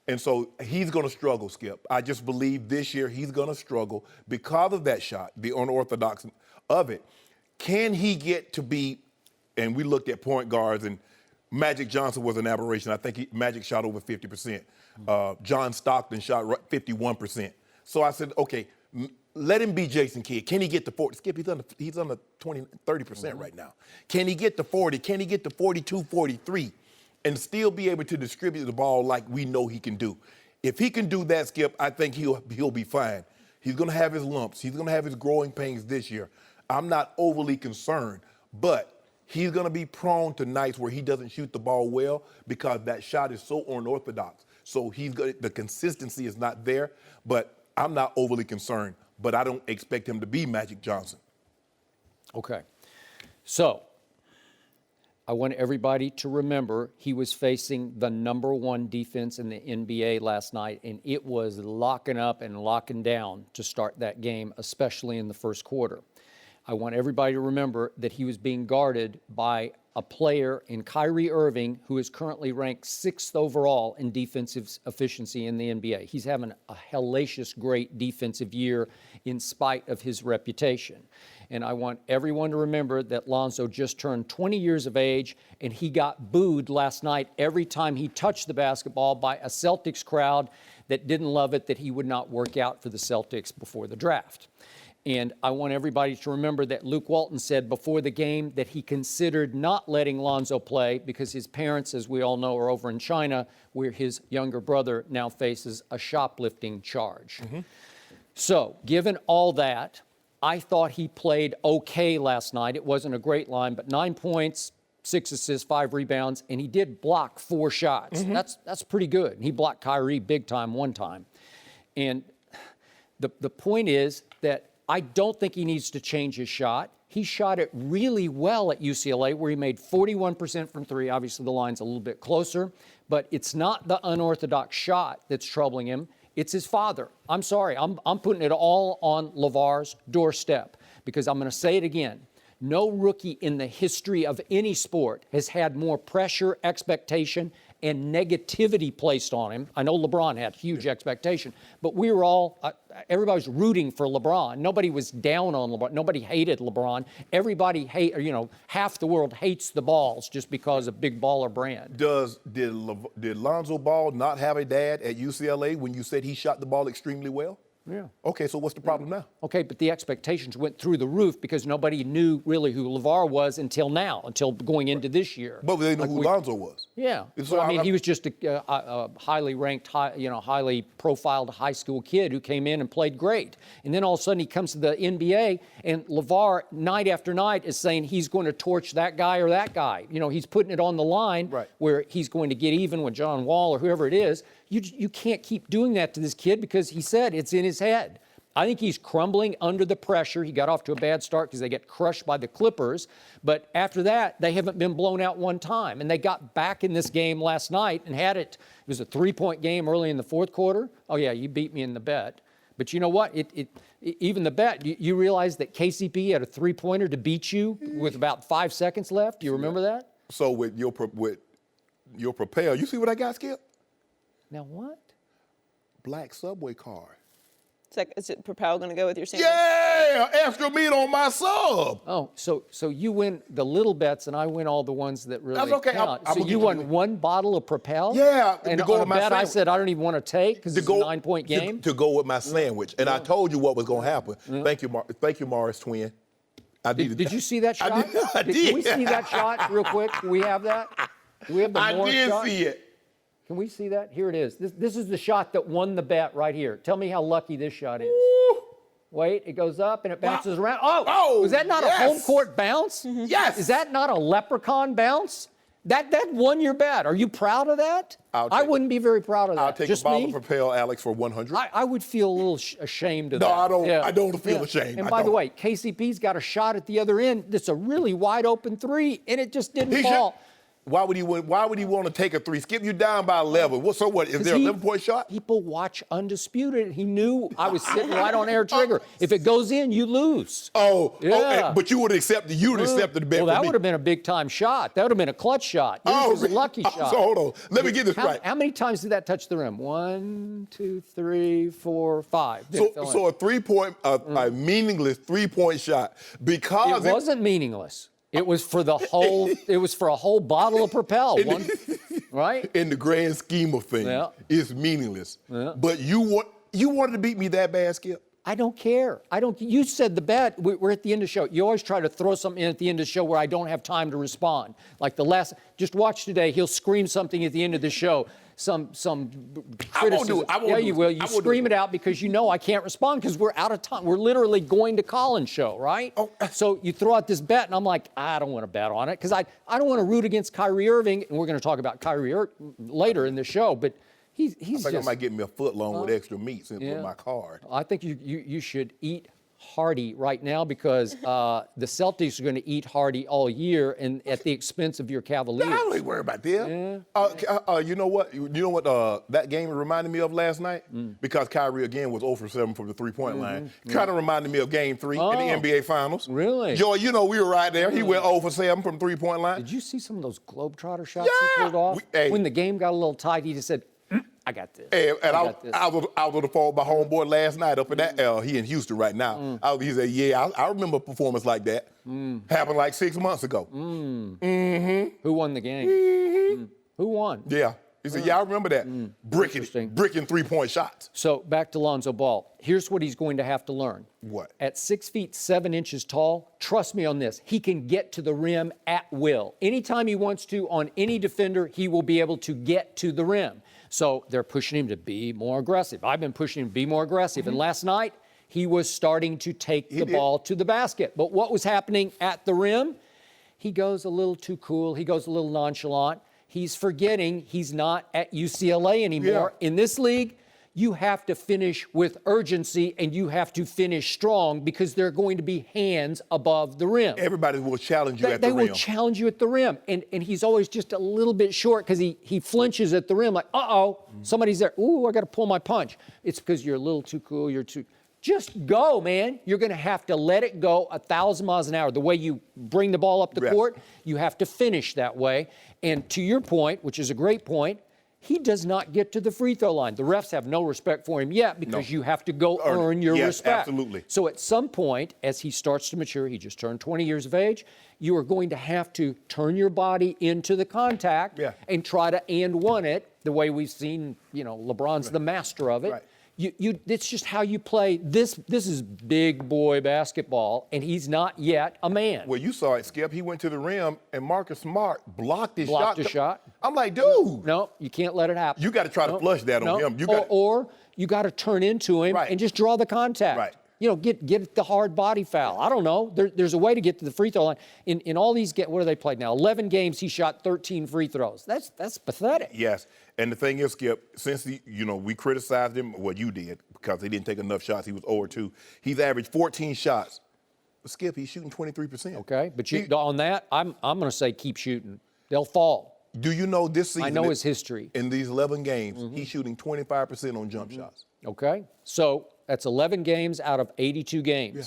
S2: And so he's going to struggle, Skip. I just believe this year he's going to struggle because of that shot, the unorthodox of it. Can he get to be, and we looked at point guards, and Magic Johnson was an aberration. I think Magic shot over 50%. John Stockton shot 51%. So I said, okay, let him be Jason Kidd. Can he get to 40? Skip, he's under 30% right now. Can he get to 40? Can he get to 42, 43? And still be able to distribute the ball like we know he can do. If he can do that, Skip, I think he'll be fine. He's going to have his lumps. He's going to have his growing pains this year. I'm not overly concerned, but he's going to be prone to nights where he doesn't shoot the ball well because that shot is so unorthodox. So the consistency is not there, but I'm not overly concerned. But I don't expect him to be Magic Johnson.
S3: Okay. So I want everybody to remember he was facing the #1 defense in the NBA last night, and it was locking up and locking down to start that game, especially in the first quarter. I want everybody to remember that he was being guarded by a player in Kyrie Irving who is currently ranked 6th overall in defensive efficiency in the NBA. He's having a hellacious great defensive year in spite of his reputation. And I want everyone to remember that Lonzo just turned 20 years of age, and he got booed last night every time he touched the basketball by a Celtics crowd that didn't love it that he would not work out for the Celtics before the draft. And I want everybody to remember that Luke Walton said before the game that he considered not letting Lonzo play because his parents, as we all know, are over in China, where his younger brother now faces a shoplifting charge. So, given all that, I thought he played okay last night. It wasn't a great line, but 9 points, 6 assists, 5 rebounds, and he did block 4 shots. That's pretty good. And he blocked Kyrie big time one time. And the point is that I don't think he needs to change his shot. He shot it really well at UCLA, where he made 41% from 3. Obviously, the line's a little bit closer, but it's not the unorthodox shot that's troubling him. It's his father. I'm sorry. I'm putting it all on LeVar's doorstep because I'm going to say it again. No rookie in the history of any sport has had more pressure, expectation, and negativity placed on him. I know LeBron had huge expectation, but we were all, everybody was rooting for LeBron. Nobody was down on LeBron. Nobody hated LeBron. Everybody half the world hates the balls just because of Big Baller brand.
S2: Did Lonzo Ball not have a dad at UCLA when you said he shot the ball extremely well?
S3: Yeah.
S2: Okay, so what's the problem now?
S3: Okay, but the expectations went through the roof because nobody knew really who LeVar was until now, until going into this year.
S2: But they know who Lonzo was.
S3: Yeah.
S2: So
S3: I mean, he was just a highly ranked, highly profiled high school kid who came in and played great. And then all of a sudden he comes to the NBA, and LeVar, night after night, is saying he's going to torch that guy or that guy. You know, he's putting it on the line where he's going to get even with John Wall or whoever it is. You can't keep doing that to this kid because he said it's in his head. I think he's crumbling under the pressure. He got off to a bad start because they get crushed by the Clippers. But after that, they haven't been blown out one time. And they got back in this game last night and had it. It was a 3-point game early in the fourth quarter. Oh, yeah, you beat me in the bet. But you know what? Even the bet, you realize that KCP had a 3-pointer to beat you with about 5 seconds left? Do you remember that?
S2: So with your Propel, you see what I got, Skip?
S3: Now what?
S2: Black subway card.
S1: Is it Propel going to go with your sandwich?
S2: Yeah, extra meat on my sub.
S3: Oh, so you win the little bets and I win all the ones that really
S2: That's okay.
S3: count.
S2: I'm
S3: So you won one bottle of Propel?
S2: Yeah,
S3: and
S2: to go
S3: on a
S2: with my
S3: bet I
S2: sandwich.
S3: said I don't even want to take because it's a 9-point game?
S2: To go with my sandwich. And I told you what was going to happen. Thank you, Morris Twin.
S3: Did you see that shot?
S2: I did.
S3: Can we see that shot real quick? Do we have that? Do we have the Morris shot?
S2: see it.
S3: Can we see that? Here it is. This is the shot that won the bet right here. Tell me how lucky this shot is.
S2: Ooh.
S3: Wait, it goes up and it bounces around. Oh,
S2: Oh,
S3: was that not a home court bounce?
S2: Yes.
S3: Is that not a leprechaun bounce? That won your bet. Are you proud of that? I wouldn't be very proud of that.
S2: I'll take
S3: Just
S2: a bottle
S3: me?
S2: of Propel, Alex, for 100.
S3: I would feel a little ashamed of
S2: No,
S3: that.
S2: I don't feel ashamed.
S3: And
S2: I
S3: by the
S2: don't.
S3: way, KCP's got a shot at the other end that's a really wide open 3, and it just didn't fall.
S2: Why would he want to take a 3? Skip, you down by 11. So what? Is there an 11-point shot?
S3: People watch Undisputed. He knew I was sitting right on air trigger. If it goes in, you lose.
S2: Yeah. But you would have accepted the bet.
S3: Well, that would have been a big-time shot. That would have been a clutch shot. Yours was a lucky shot.
S2: So hold on. Let me get this right.
S3: How many times did that touch the rim? 1, 2, 3, 4, 5.
S2: So a 3-point, a meaningless 3-point shot because
S3: it wasn't meaningless. It was for the whole. It was for a whole bottle of Propel, right?
S2: In the grand scheme of things, it's meaningless. Yeah. But you wanted to beat me that bad, Skip?
S3: I don't care. You said the bet. We're at the end of the show. You always try to throw something in at the end of the show where I don't have time to respond. Like just watch today. He'll scream something at the end of the show. Some criticism.
S2: I won't do it.
S3: You will. You scream it out because you know I can't respond because we're out of time. We're literally going to Colin's show, right? Oh. So you throw out this bet, and I'm like, I don't want to bet on it because I don't want to root against Kyrie Irving, and we're going to talk about Kyrie later in the show, but he's
S2: I think I might get me a foot long with extra meat since with my card.
S3: I think you should eat hearty right now because the Celtics are going to eat hearty all year and at the expense of your Cavaliers.
S2: I don't really worry about them. Yeah. You know what? That game reminded me of last night? Because Kyrie again was 0 for 7 from the three-point line. Kind of reminded me of Game 3 in the NBA Finals.
S3: Really?
S2: Joy, we were right there. He went 0 for 7 from three-point line.
S3: Did you see some of those Globetrotter shots he pulled off? When the game got a little tight, he just said, I got this.
S2: And I was on the phone with my homeboy last night up in that. He in Houston right now. He said, I remember a performance like that. Happened like 6 months ago.
S3: Who won the game? Who won?
S2: Yeah. He said, I remember that. Bricking three-point shots.
S3: So back to Lonzo Ball. Here's what he's going to have to learn.
S2: What?
S3: At 6 feet 7 inches tall, trust me on this, he can get to the rim at will. Anytime he wants to on any defender, he will be able to get to the rim. So they're pushing him to be more aggressive. I've been pushing him to be more aggressive. And last night, he was starting to take the ball to the basket. But what was happening at the rim? He goes a little too cool. He goes a little nonchalant. He's forgetting he's not at UCLA anymore. Yeah. In this league, you have to finish with urgency and you have to finish strong because there are going to be hands above the rim.
S2: Everybody will challenge you at the rim.
S3: They will challenge you at the rim. And he's always just a little bit short because he flinches at the rim like, somebody's there. Ooh, I got to pull my punch. It's because you're a little too cool. Just go, man. You're going to have to let it go 1,000 miles an hour. The way you bring the ball up the court, you have to finish that way. And to your point, which is a great point, he does not get to the free throw line. The refs have no respect for him yet because you have to go earn your respect.
S2: Absolutely.
S3: So at some point, as he starts to mature, he just turned 20 years of age, you are going to have to turn your body into the contact and try to and one it the way we've seen, LeBron's the master of it.
S2: Right.
S3: It's just how you play. This is big boy basketball, and he's not yet a man.
S2: Well, you saw it, Skip. He went to the rim, and Marcus Smart blocked his
S3: shot.
S2: I'm like, dude.
S3: No, you can't let it happen.
S2: You got to try to flush that on him.
S3: Or you got to turn into him and just draw the contact.
S2: Right.
S3: Get the hard body foul. I don't know. There's a way to get to the free throw line. In all these, what do they play now? 11 games, he shot 13 free throws. That's pathetic.
S2: Yes. And the thing is, Skip, since we criticized him, well, you did, because he didn't take enough shots. He was 0-2. He's averaged 14 shots. But Skip, he's shooting 23%.
S3: Okay, but on that, I'm going to say keep shooting. They'll fall.
S2: Do you know this season?
S3: I know his history.
S2: In these 11 games, he's shooting 25% on jump shots.
S3: Okay, so that's 11 games out of 82 games. Yeah.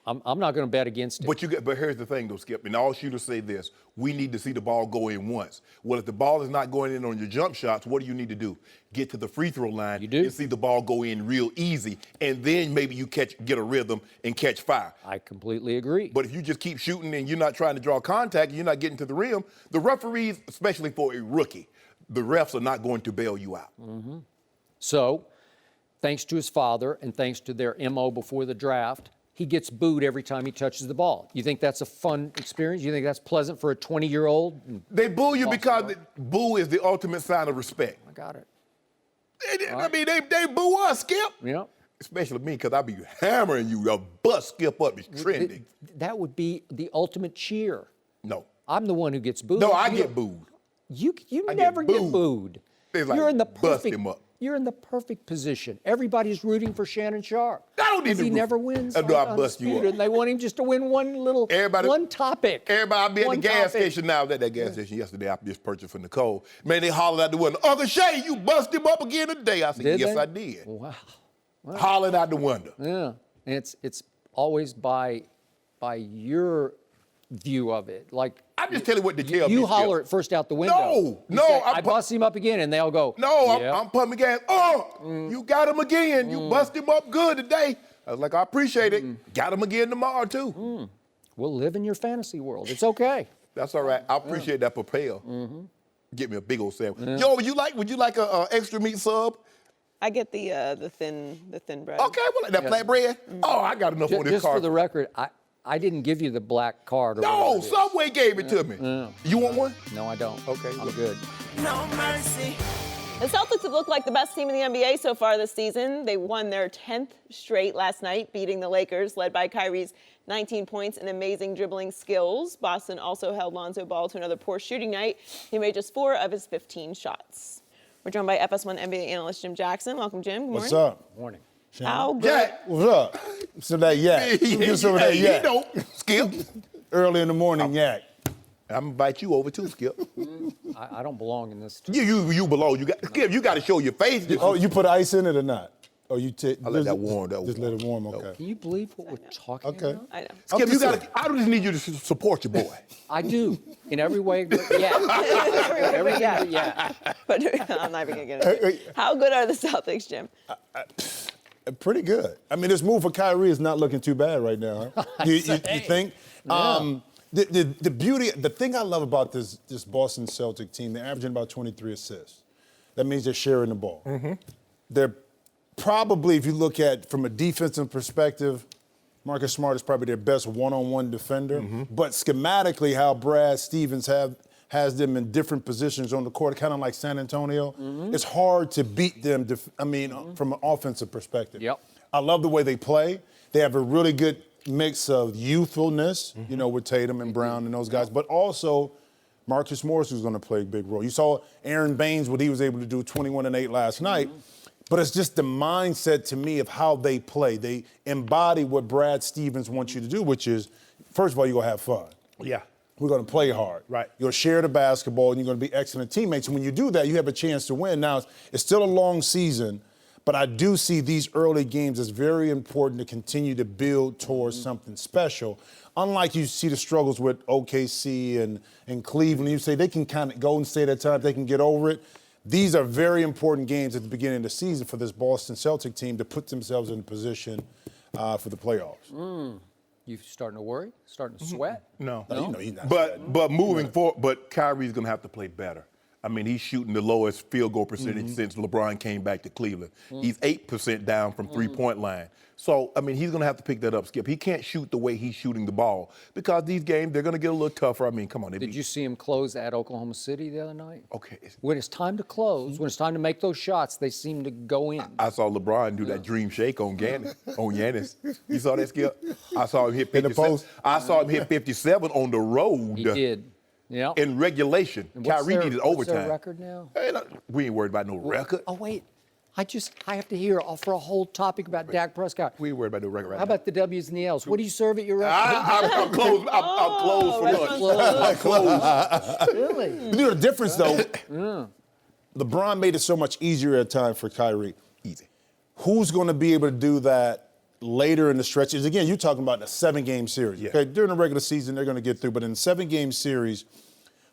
S3: I'm not going to bet against it.
S2: But here's the thing, though, Skip, and all shooters say this: we need to see the ball go in once. Well, if the ball is not going in on your jump shots, what do you need to do? Get to the free throw line and see the ball go in real easy, and then maybe you get a rhythm and catch fire.
S3: I completely agree.
S2: But if you just keep shooting and you're not trying to draw contact and you're not getting to the rim, the referees, especially for a rookie, the refs are not going to bail you out.
S3: Mm-hmm. So, thanks to his father and thanks to their MO before the draft, he gets booed every time he touches the ball. You think that's a fun experience? You think that's pleasant for a 20-year-old?
S2: They boo you because boo is the ultimate sign of respect.
S3: I got it.
S2: They boo us, Skip.
S3: Yeah.
S2: Especially me, because I be hammering you. A bust Skip up is trending.
S3: That would be the ultimate cheer.
S2: No.
S3: I'm the one who gets booed.
S2: No, I get booed.
S3: You never get booed.
S2: You're in the perfect. Him up.
S3: You're in the perfect position. Everybody's rooting for Shannon Sharpe.
S2: I don't need to.
S3: He never wins.
S2: I bust you up.
S3: And they want him just to win one topic.
S2: Everybody, I be at the gas station now. I was at that gas station yesterday. I just purchased for Nicole. Man, they hollered out the window, Uncle Shay, you bust him up again today. I said, yes, I did.
S3: Wow.
S2: Hollering out the window.
S3: Yeah. And it's always by your view of it. Like,
S2: I'm just telling you what to tell me.
S3: You holler it first out the window. I bust him up again, and they'll go.
S2: No, I'm pumping the gas. You got him again. You bust him up good today. I was like, I appreciate it. Got him again tomorrow, too.
S3: We'll live in your fantasy world. It's okay.
S2: That's all right. I appreciate that propel. Get me a big old sandwich. Yo, would you like an extra meat sub?
S1: I get the thin bread.
S2: Okay, well, that flat bread. Oh, I got enough on this
S3: Just
S2: card.
S3: for the record, I didn't give you the black card. Or
S2: No,
S3: whatever it is.
S2: Subway gave it to me. You want one?
S3: No, I don't.
S2: Okay,
S3: I'm good.
S9: No mercy.
S1: The Celtics have looked like the best team in the NBA so far this season. They won their 10th straight last night, beating the Lakers, led by Kyrie's 19 points and amazing dribbling skills. Boston also held Lonzo Ball to another poor shooting night. He made just 4 of his 15 shots. We're joined by FS1 NBA analyst Jim Jackson. Welcome, Jim. Good morning.
S10: What's up?
S3: Morning.
S1: How good?
S2: Jack.
S10: What's up? Some of that yak. Get some of that yak.
S2: You know, Skip.
S10: Early in the morning yak.
S2: I'm gonna invite you over too, Skip.
S3: I don't belong in this.
S2: You belong. Skip, you got to show your face.
S10: Oh, you put ice in it or not? Oh, you
S2: I let that warm.
S10: Just let it warm. Okay.
S3: Can you believe what we're talking
S10: Okay.
S3: about?
S1: I know.
S2: Skip, you got to. I just need you to support your boy.
S3: I do. In every way, yeah. Everything, yeah.
S1: But I'm not even going to get into it. How good are the Celtics, Jim?
S10: Pretty good. I mean, this move for Kyrie is not looking too bad right now. Huh? You think?
S3: Yeah.
S10: The beauty, the thing I love about this Boston Celtic team, they're averaging about 23 assists. That means they're sharing the ball.
S2: Mm-hmm.
S10: They're probably, if you look at from a defensive perspective, Marcus Smart is probably their best one-on-one defender.
S2: Mm-hmm.
S10: But schematically, how Brad Stevens has them in different positions on the court, kind of like San Antonio, it's hard to beat them, from an offensive perspective.
S3: Yep.
S10: I love the way they play. They have a really good mix of youthfulness, with Tatum and Brown and those guys, but also Marcus Morris is going to play a big role. You saw Aaron Baines, what he was able to do, 21 and 8 last night. But it's just the mindset to me of how they play. They embody what Brad Stevens wants you to do, which is, first of all, you're going to have fun.
S2: Yeah.
S10: We're going to play hard.
S2: Right.
S10: You'll share the basketball, and you're going to be excellent teammates. And when you do that, you have a chance to win. Now, it's still a long season, but I do see these early games as very important to continue to build towards something special. Unlike you see the struggles with OKC and Cleveland, you say they can kind of go and stay that time, they can get over it. These are very important games at the beginning of the season for this Boston Celtic team to put themselves in position for the playoffs.
S3: You starting to worry? Starting to sweat?
S2: No.
S10: He's not.
S2: But moving forward, but Kyrie's gonna have to play better. I mean, he's shooting the lowest field goal percentage since LeBron came back to Cleveland. He's 8% down from three-point line. So, I mean, he's going to have to pick that up, Skip. He can't shoot the way he's shooting the ball because these games, they're going to get a little tougher. I mean, come on.
S3: Did you see him close at Oklahoma City the other night?
S2: Okay.
S3: When it's time to close, when it's time to make those shots, they seem to go in.
S2: I saw LeBron do that dream shake on Giannis. You saw that, Skip? I saw him hit 57.
S10: In the post?
S2: I saw him hit 57 on the road.
S3: He did. Yeah.
S2: In regulation. Kyrie needed overtime.
S3: What's their record now?
S2: Hey, look, we ain't worried about no record.
S3: Oh, wait. I have to hear for a whole topic about Dak Prescott.
S2: We ain't worried about no record right
S3: How
S2: now.
S3: about the W's and the L's? What do you serve at your restaurant?
S2: I'm closed. I'm closed for lunch. I'm closed.
S3: Really?
S10: You know the difference, though? LeBron made it so much easier at times for Kyrie.
S2: Easy.
S10: Who's going to be able to do that later in the stretches? Again, you're talking about a 7-game series.
S2: Yeah.
S10: Okay, during the regular season, they're going to get through. But in a 7-game series,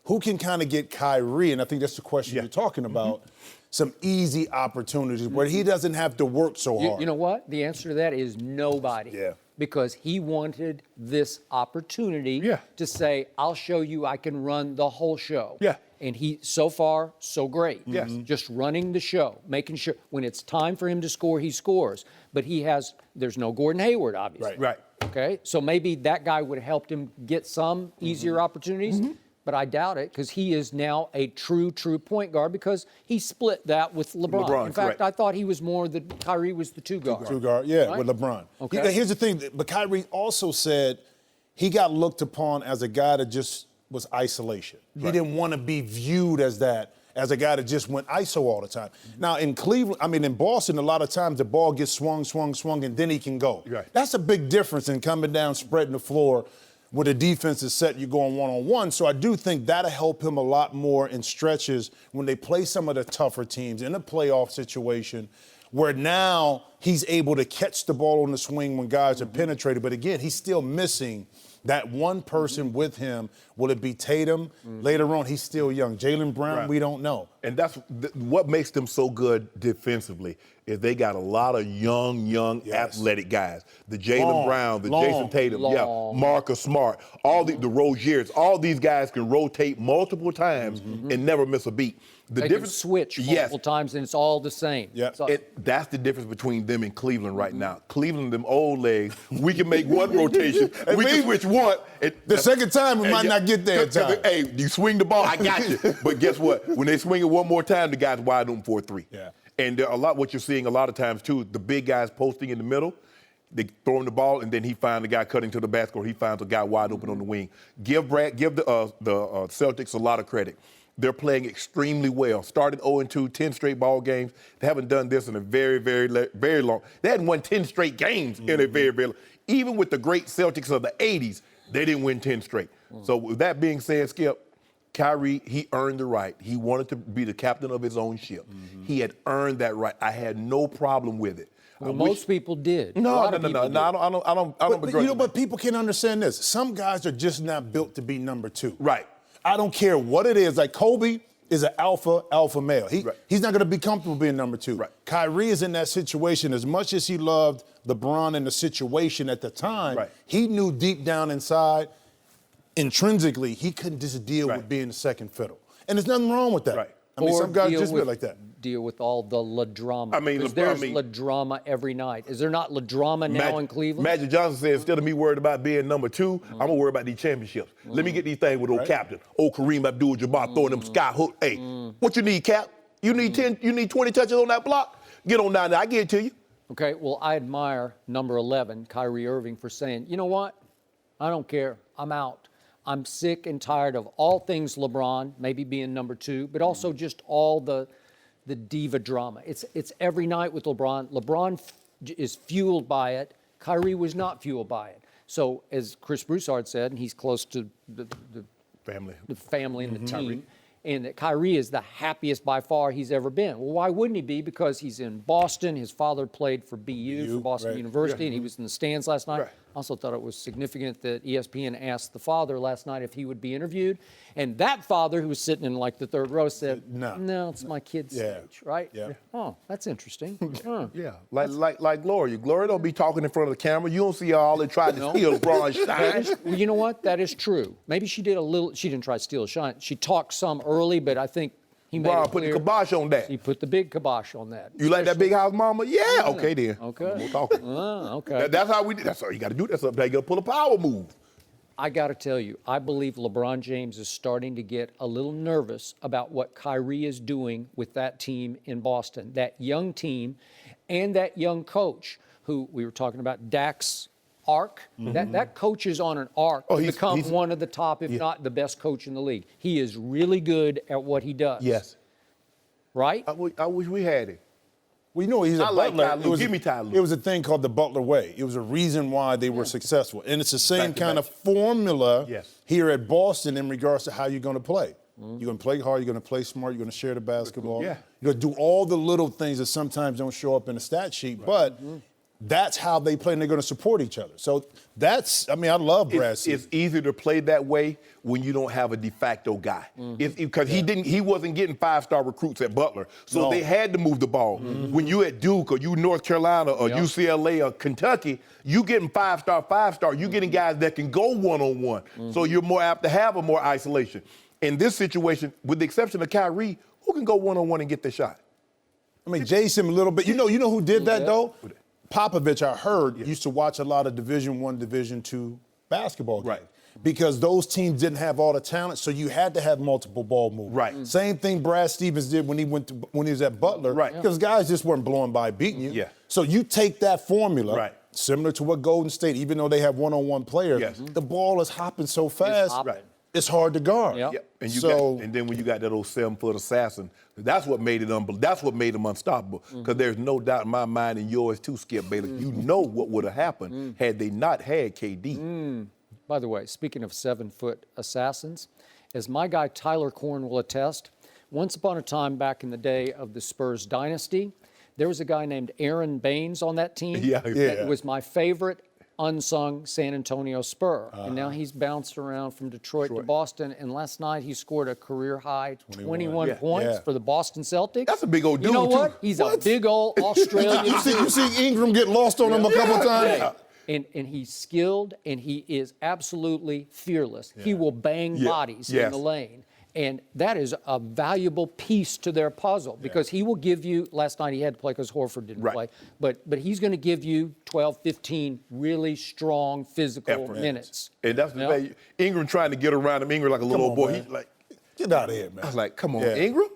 S10: who can kind of get Kyrie, and I think that's the question you're talking about, some easy opportunities where he doesn't have to work so hard?
S3: You know what? The answer to that is nobody.
S2: Yeah.
S3: Because he wanted this opportunity to say, I'll show you I can run the whole show.
S2: Yeah.
S3: And he, so far, so great.
S2: Yes.
S3: Just running the show, making sure when it's time for him to score, he scores. But there's no Gordon Hayward, obviously.
S2: Right.
S3: Okay? So maybe that guy would have helped him get some easier opportunities. But I doubt it because he is now a true point guard because he split that with LeBron. In fact,
S2: correct.
S3: I thought he was Kyrie was the 2 guard.
S10: 2 guard, yeah,
S3: Right?
S10: with LeBron.
S3: Okay.
S10: Here's the thing, but Kyrie also said he got looked upon as a guy that just was isolation. He didn't want to be viewed as that, as a guy that just went ISO all the time. Now, in Boston, a lot of times the ball gets swung, and then he can go.
S2: Right.
S10: That's a big difference in coming down, spreading the floor, where the defense is set, you're going one-on-one. So I do think that'll help him a lot more in stretches when they play some of the tougher teams in a playoff situation where now he's able to catch the ball on the swing when guys are penetrated. But again, he's still missing that one person with him Will it be Tatum? Later on, he's still young. Jaylen Brown,
S2: Right.
S10: we don't know.
S2: And that's what makes them so good defensively is they got a lot of young,
S10: Yes.
S2: athletic guys. The Jaylen
S10: Long,
S2: Brown, the
S10: long,
S2: Jason Tatum, Marcus Smart, all the Roziers, all these guys can rotate multiple times and never miss a beat.
S3: They can switch multiple times, and it's all the same.
S10: Yeah.
S3: So,
S2: That's the difference between them and Cleveland right now. Cleveland, them old legs, we can make one rotation, we can switch one.
S10: The second time, we might not get there in time.
S2: Hey, you swing the ball, I got you. But guess what? When they swing it one more time, the guy's wide open for a three.
S10: Yeah.
S2: And what you're seeing a lot of times, too, the big guys posting in the middle, they throw him the ball, and then he finds the guy cutting to the basket, or he finds a guy wide open on the wing. Give the Celtics a lot of credit. They're playing extremely well. Started 0-2, 10 straight ball games. They haven't done this in a very, very, very long. They hadn't won 10 straight games in a very, very long. Even with the great Celtics of the 80s, they didn't win 10 straight. So with that being said, Skip, Kyrie, he earned the right. He wanted to be the captain of his own ship. He had earned that right. I had no problem with it.
S3: well, most people did.
S2: No,
S3: I don't
S10: But, but people can understand this. Some guys are just not built to be number two.
S2: Right.
S10: I don't care what it is. Like Kobe is an alpha male. He's not going to be comfortable being number two.
S2: Right.
S10: Kyrie is in that situation. As much as he loved LeBron and the situation at the time,
S2: Right.
S10: he knew deep down inside, intrinsically, he couldn't just deal with being the second fiddle. And there's nothing wrong with that.
S2: Right.
S10: I mean, some guys just feel like that.
S3: Deal with all the La Drama.
S2: I mean,
S3: because there's La Drama every night. Is there not La Drama now in Cleveland?
S2: Magic Johnson said, instead of me worried about being number two, I'm going to worry about these championships. Let me get these things with old captain, old Kareem Abdul-Jabbar throwing them sky hook. Hey, what you need, Cap? You need 10, you need 20 touches on that block? Get on down there. I get it to you.
S3: Okay, well, I admire number 11, Kyrie Irving, for saying, you know what? I don't care. I'm out. I'm sick and tired of all things LeBron, maybe being number two, but also just all the diva drama. It's every night with LeBron. LeBron is fueled by it. Kyrie was not fueled by it. So as Chris Broussard said, and he's close to the family and the team, and that Kyrie is the happiest by far he's ever been. Well, why wouldn't he be? Because he's in Boston. His father played for BU, for Boston University, and he was in the stands last night. I also thought it was significant that ESPN asked the father last night if he would be interviewed. And that father, who was sitting in like the third row, said, no, it's my kid's stage, right?
S10: Yeah.
S3: Oh, that's interesting.
S2: Yeah, like Gloria. Gloria don't be talking in front of the camera. You don't see her all that tried to steal LeBron's shine.
S3: Well, you know what? That is true. Maybe she did a little. She didn't try to steal a shine. She talked some early, but I think he made it
S2: put the
S3: clear.
S2: kibosh on that.
S3: He put the big kibosh on that.
S2: You like that big house mama? Yeah. Okay then.
S3: Okay.
S2: We're talking.
S3: Okay.
S2: That's how we. That's all you got to do. That's something you got to pull a power move.
S3: I got to tell you, I believe LeBron James is starting to get a little nervous about what Kyrie is doing with that team in Boston, that young team, and that young coach who we were talking about, Dak's arc. That coach is on an arc to become one of the top, if not the best coach in the league. He is really good at what he does.
S2: Yes.
S3: Right?
S2: I wish we had him.
S10: Well, you know, he's a butler.
S2: Ty Lue. Give me Ty Lue.
S10: It was a thing called the Butler Way. It was a reason why they were successful. And it's the same kind of formula here at Boston in regards to how you're going to play. You're going to play hard, you're going to play smart, you're going to share the basketball.
S2: Yeah.
S10: You're going to do all the little things that sometimes don't show up in the stat sheet, but that's how they play, and they're going to support each other. So that's, I mean, I love Brad Stevens.
S2: It's easier to play that way when you don't have a de facto guy. Because he wasn't getting 5-star recruits at Butler, so they had to move the ball. When you at Duke or you North Carolina or UCLA or Kentucky, you getting 5-star, you getting guys that can go one-on-one. So you're more apt to have a more isolation. In this situation, with the exception of Kyrie, who can go one-on-one and get the shot?
S10: I mean, Jason a little bit. You know who did that, though? Popovich, I heard, used to watch a lot of Division I, Division II basketball games.
S2: Right.
S10: Because those teams didn't have all the talent, so you had to have multiple ball movement.
S2: Right.
S10: Same thing Brad Stevens did when he was at Butler.
S2: Right.
S10: Because guys just weren't blowing by beating you.
S2: Yeah.
S10: So you take that formula, similar to what Golden State, even though they have one-on-one players, the ball is hopping so fast. It's hard to guard.
S2: And then when you got that old 7-foot assassin, that's what made it that's what made him unstoppable. Because there's no doubt in my mind and yours too, Skip Bayless. You know what would have happened had they not had KD.
S3: By the way, speaking of 7-foot assassins, as my guy Tyler Korn will attest, once upon a time back in the day of the Spurs dynasty, there was a guy named Aaron Baines on that team. That was my favorite unsung San Antonio Spur. And now he's bounced around from Detroit to Boston. And last night he scored a career-high 21 points for the Boston Celtics.
S2: That's a big old dude,
S3: You know
S2: too.
S3: what? He's a big old Australian
S10: You see Ingram get lost on him a couple times?
S3: Yeah. And he's skilled, and he is absolutely fearless. He will bang bodies in the lane. And that is a valuable piece to their puzzle because he will give you, last night he had to play because Horford didn't play, but he's going to give you 12, 15 really strong physical minutes.
S2: And that's the thing. Ingram trying to get around him. Ingram like a little old boy.
S10: Man.
S2: He's like,
S10: get out of here, man.
S2: I was like, come on, Ingram.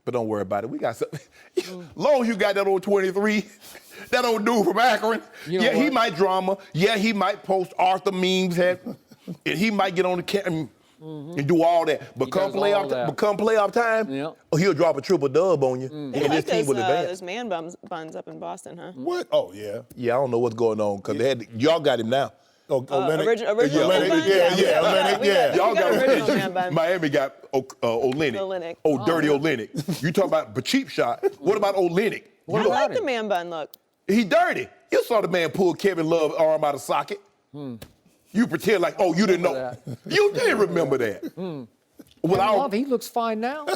S2: But don't worry about it. We got something. Long as you got that old 23, that old dude from Akron.
S3: You know
S2: he
S3: what?
S2: might drama. Yeah, he might post Arthur memes. And he might get on the camera and do all that. But come playoff time, he'll drop a triple dub on you. And
S1: They like
S2: this team will advance.
S1: those man buns up in Boston, huh?
S10: What? Oh, yeah.
S2: Yeah, I don't know what's going on because y'all got him now.
S10: Olenek.
S1: Original man bun?
S10: Olenek, yeah.
S2: Y'all got
S1: original man bun.
S2: Miami got Olenek.
S1: Olenek.
S2: Oh, dirty Olenek. You talking about a cheap shot. What about Olenek?
S1: I like the man bun look.
S2: He dirty. You saw the man pull Kevin Love's arm out of socket. You pretend like, oh, you didn't know. You didn't remember that.
S3: Love, he looks fine now.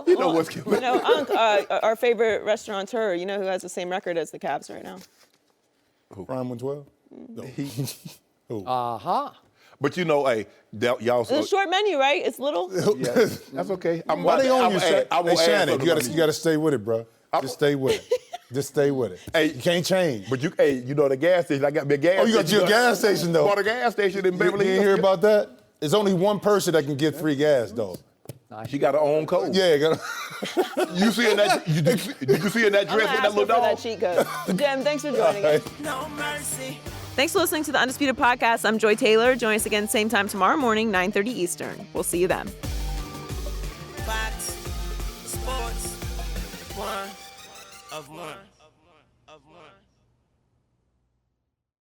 S2: You know what's
S1: You know, our favorite restaurateur, you know who has the same record as the Cavs right now?
S10: Prime 112?
S2: But you know, hey, y'all.
S1: It's a short menu, right? It's little.
S2: Yeah, that's okay.
S10: Why they on you, Shannon? You
S2: something.
S10: gotta stay with it, bro. Just stay with it. Just stay with it.
S2: Hey,
S10: you can't change.
S2: But you know the gas station. I got me a gas.
S10: Oh, you got your gas station though.
S2: Bought a gas station in Beverly
S10: You
S2: Hills.
S10: didn't hear about that? There's only one person that can get free gas though.
S2: She got her own code.
S10: Yeah,
S2: you see in that? Did you see in that dress with that little dog?
S1: That cheat code. Jim, thanks for joining us.
S9: No mercy.
S1: Thanks for listening to the Undisputed Podcast. I'm Joy Taylor. Join us again same time tomorrow morning, 9:30 Eastern. We'll see you then.
S9: Fox Sports 1 of 1.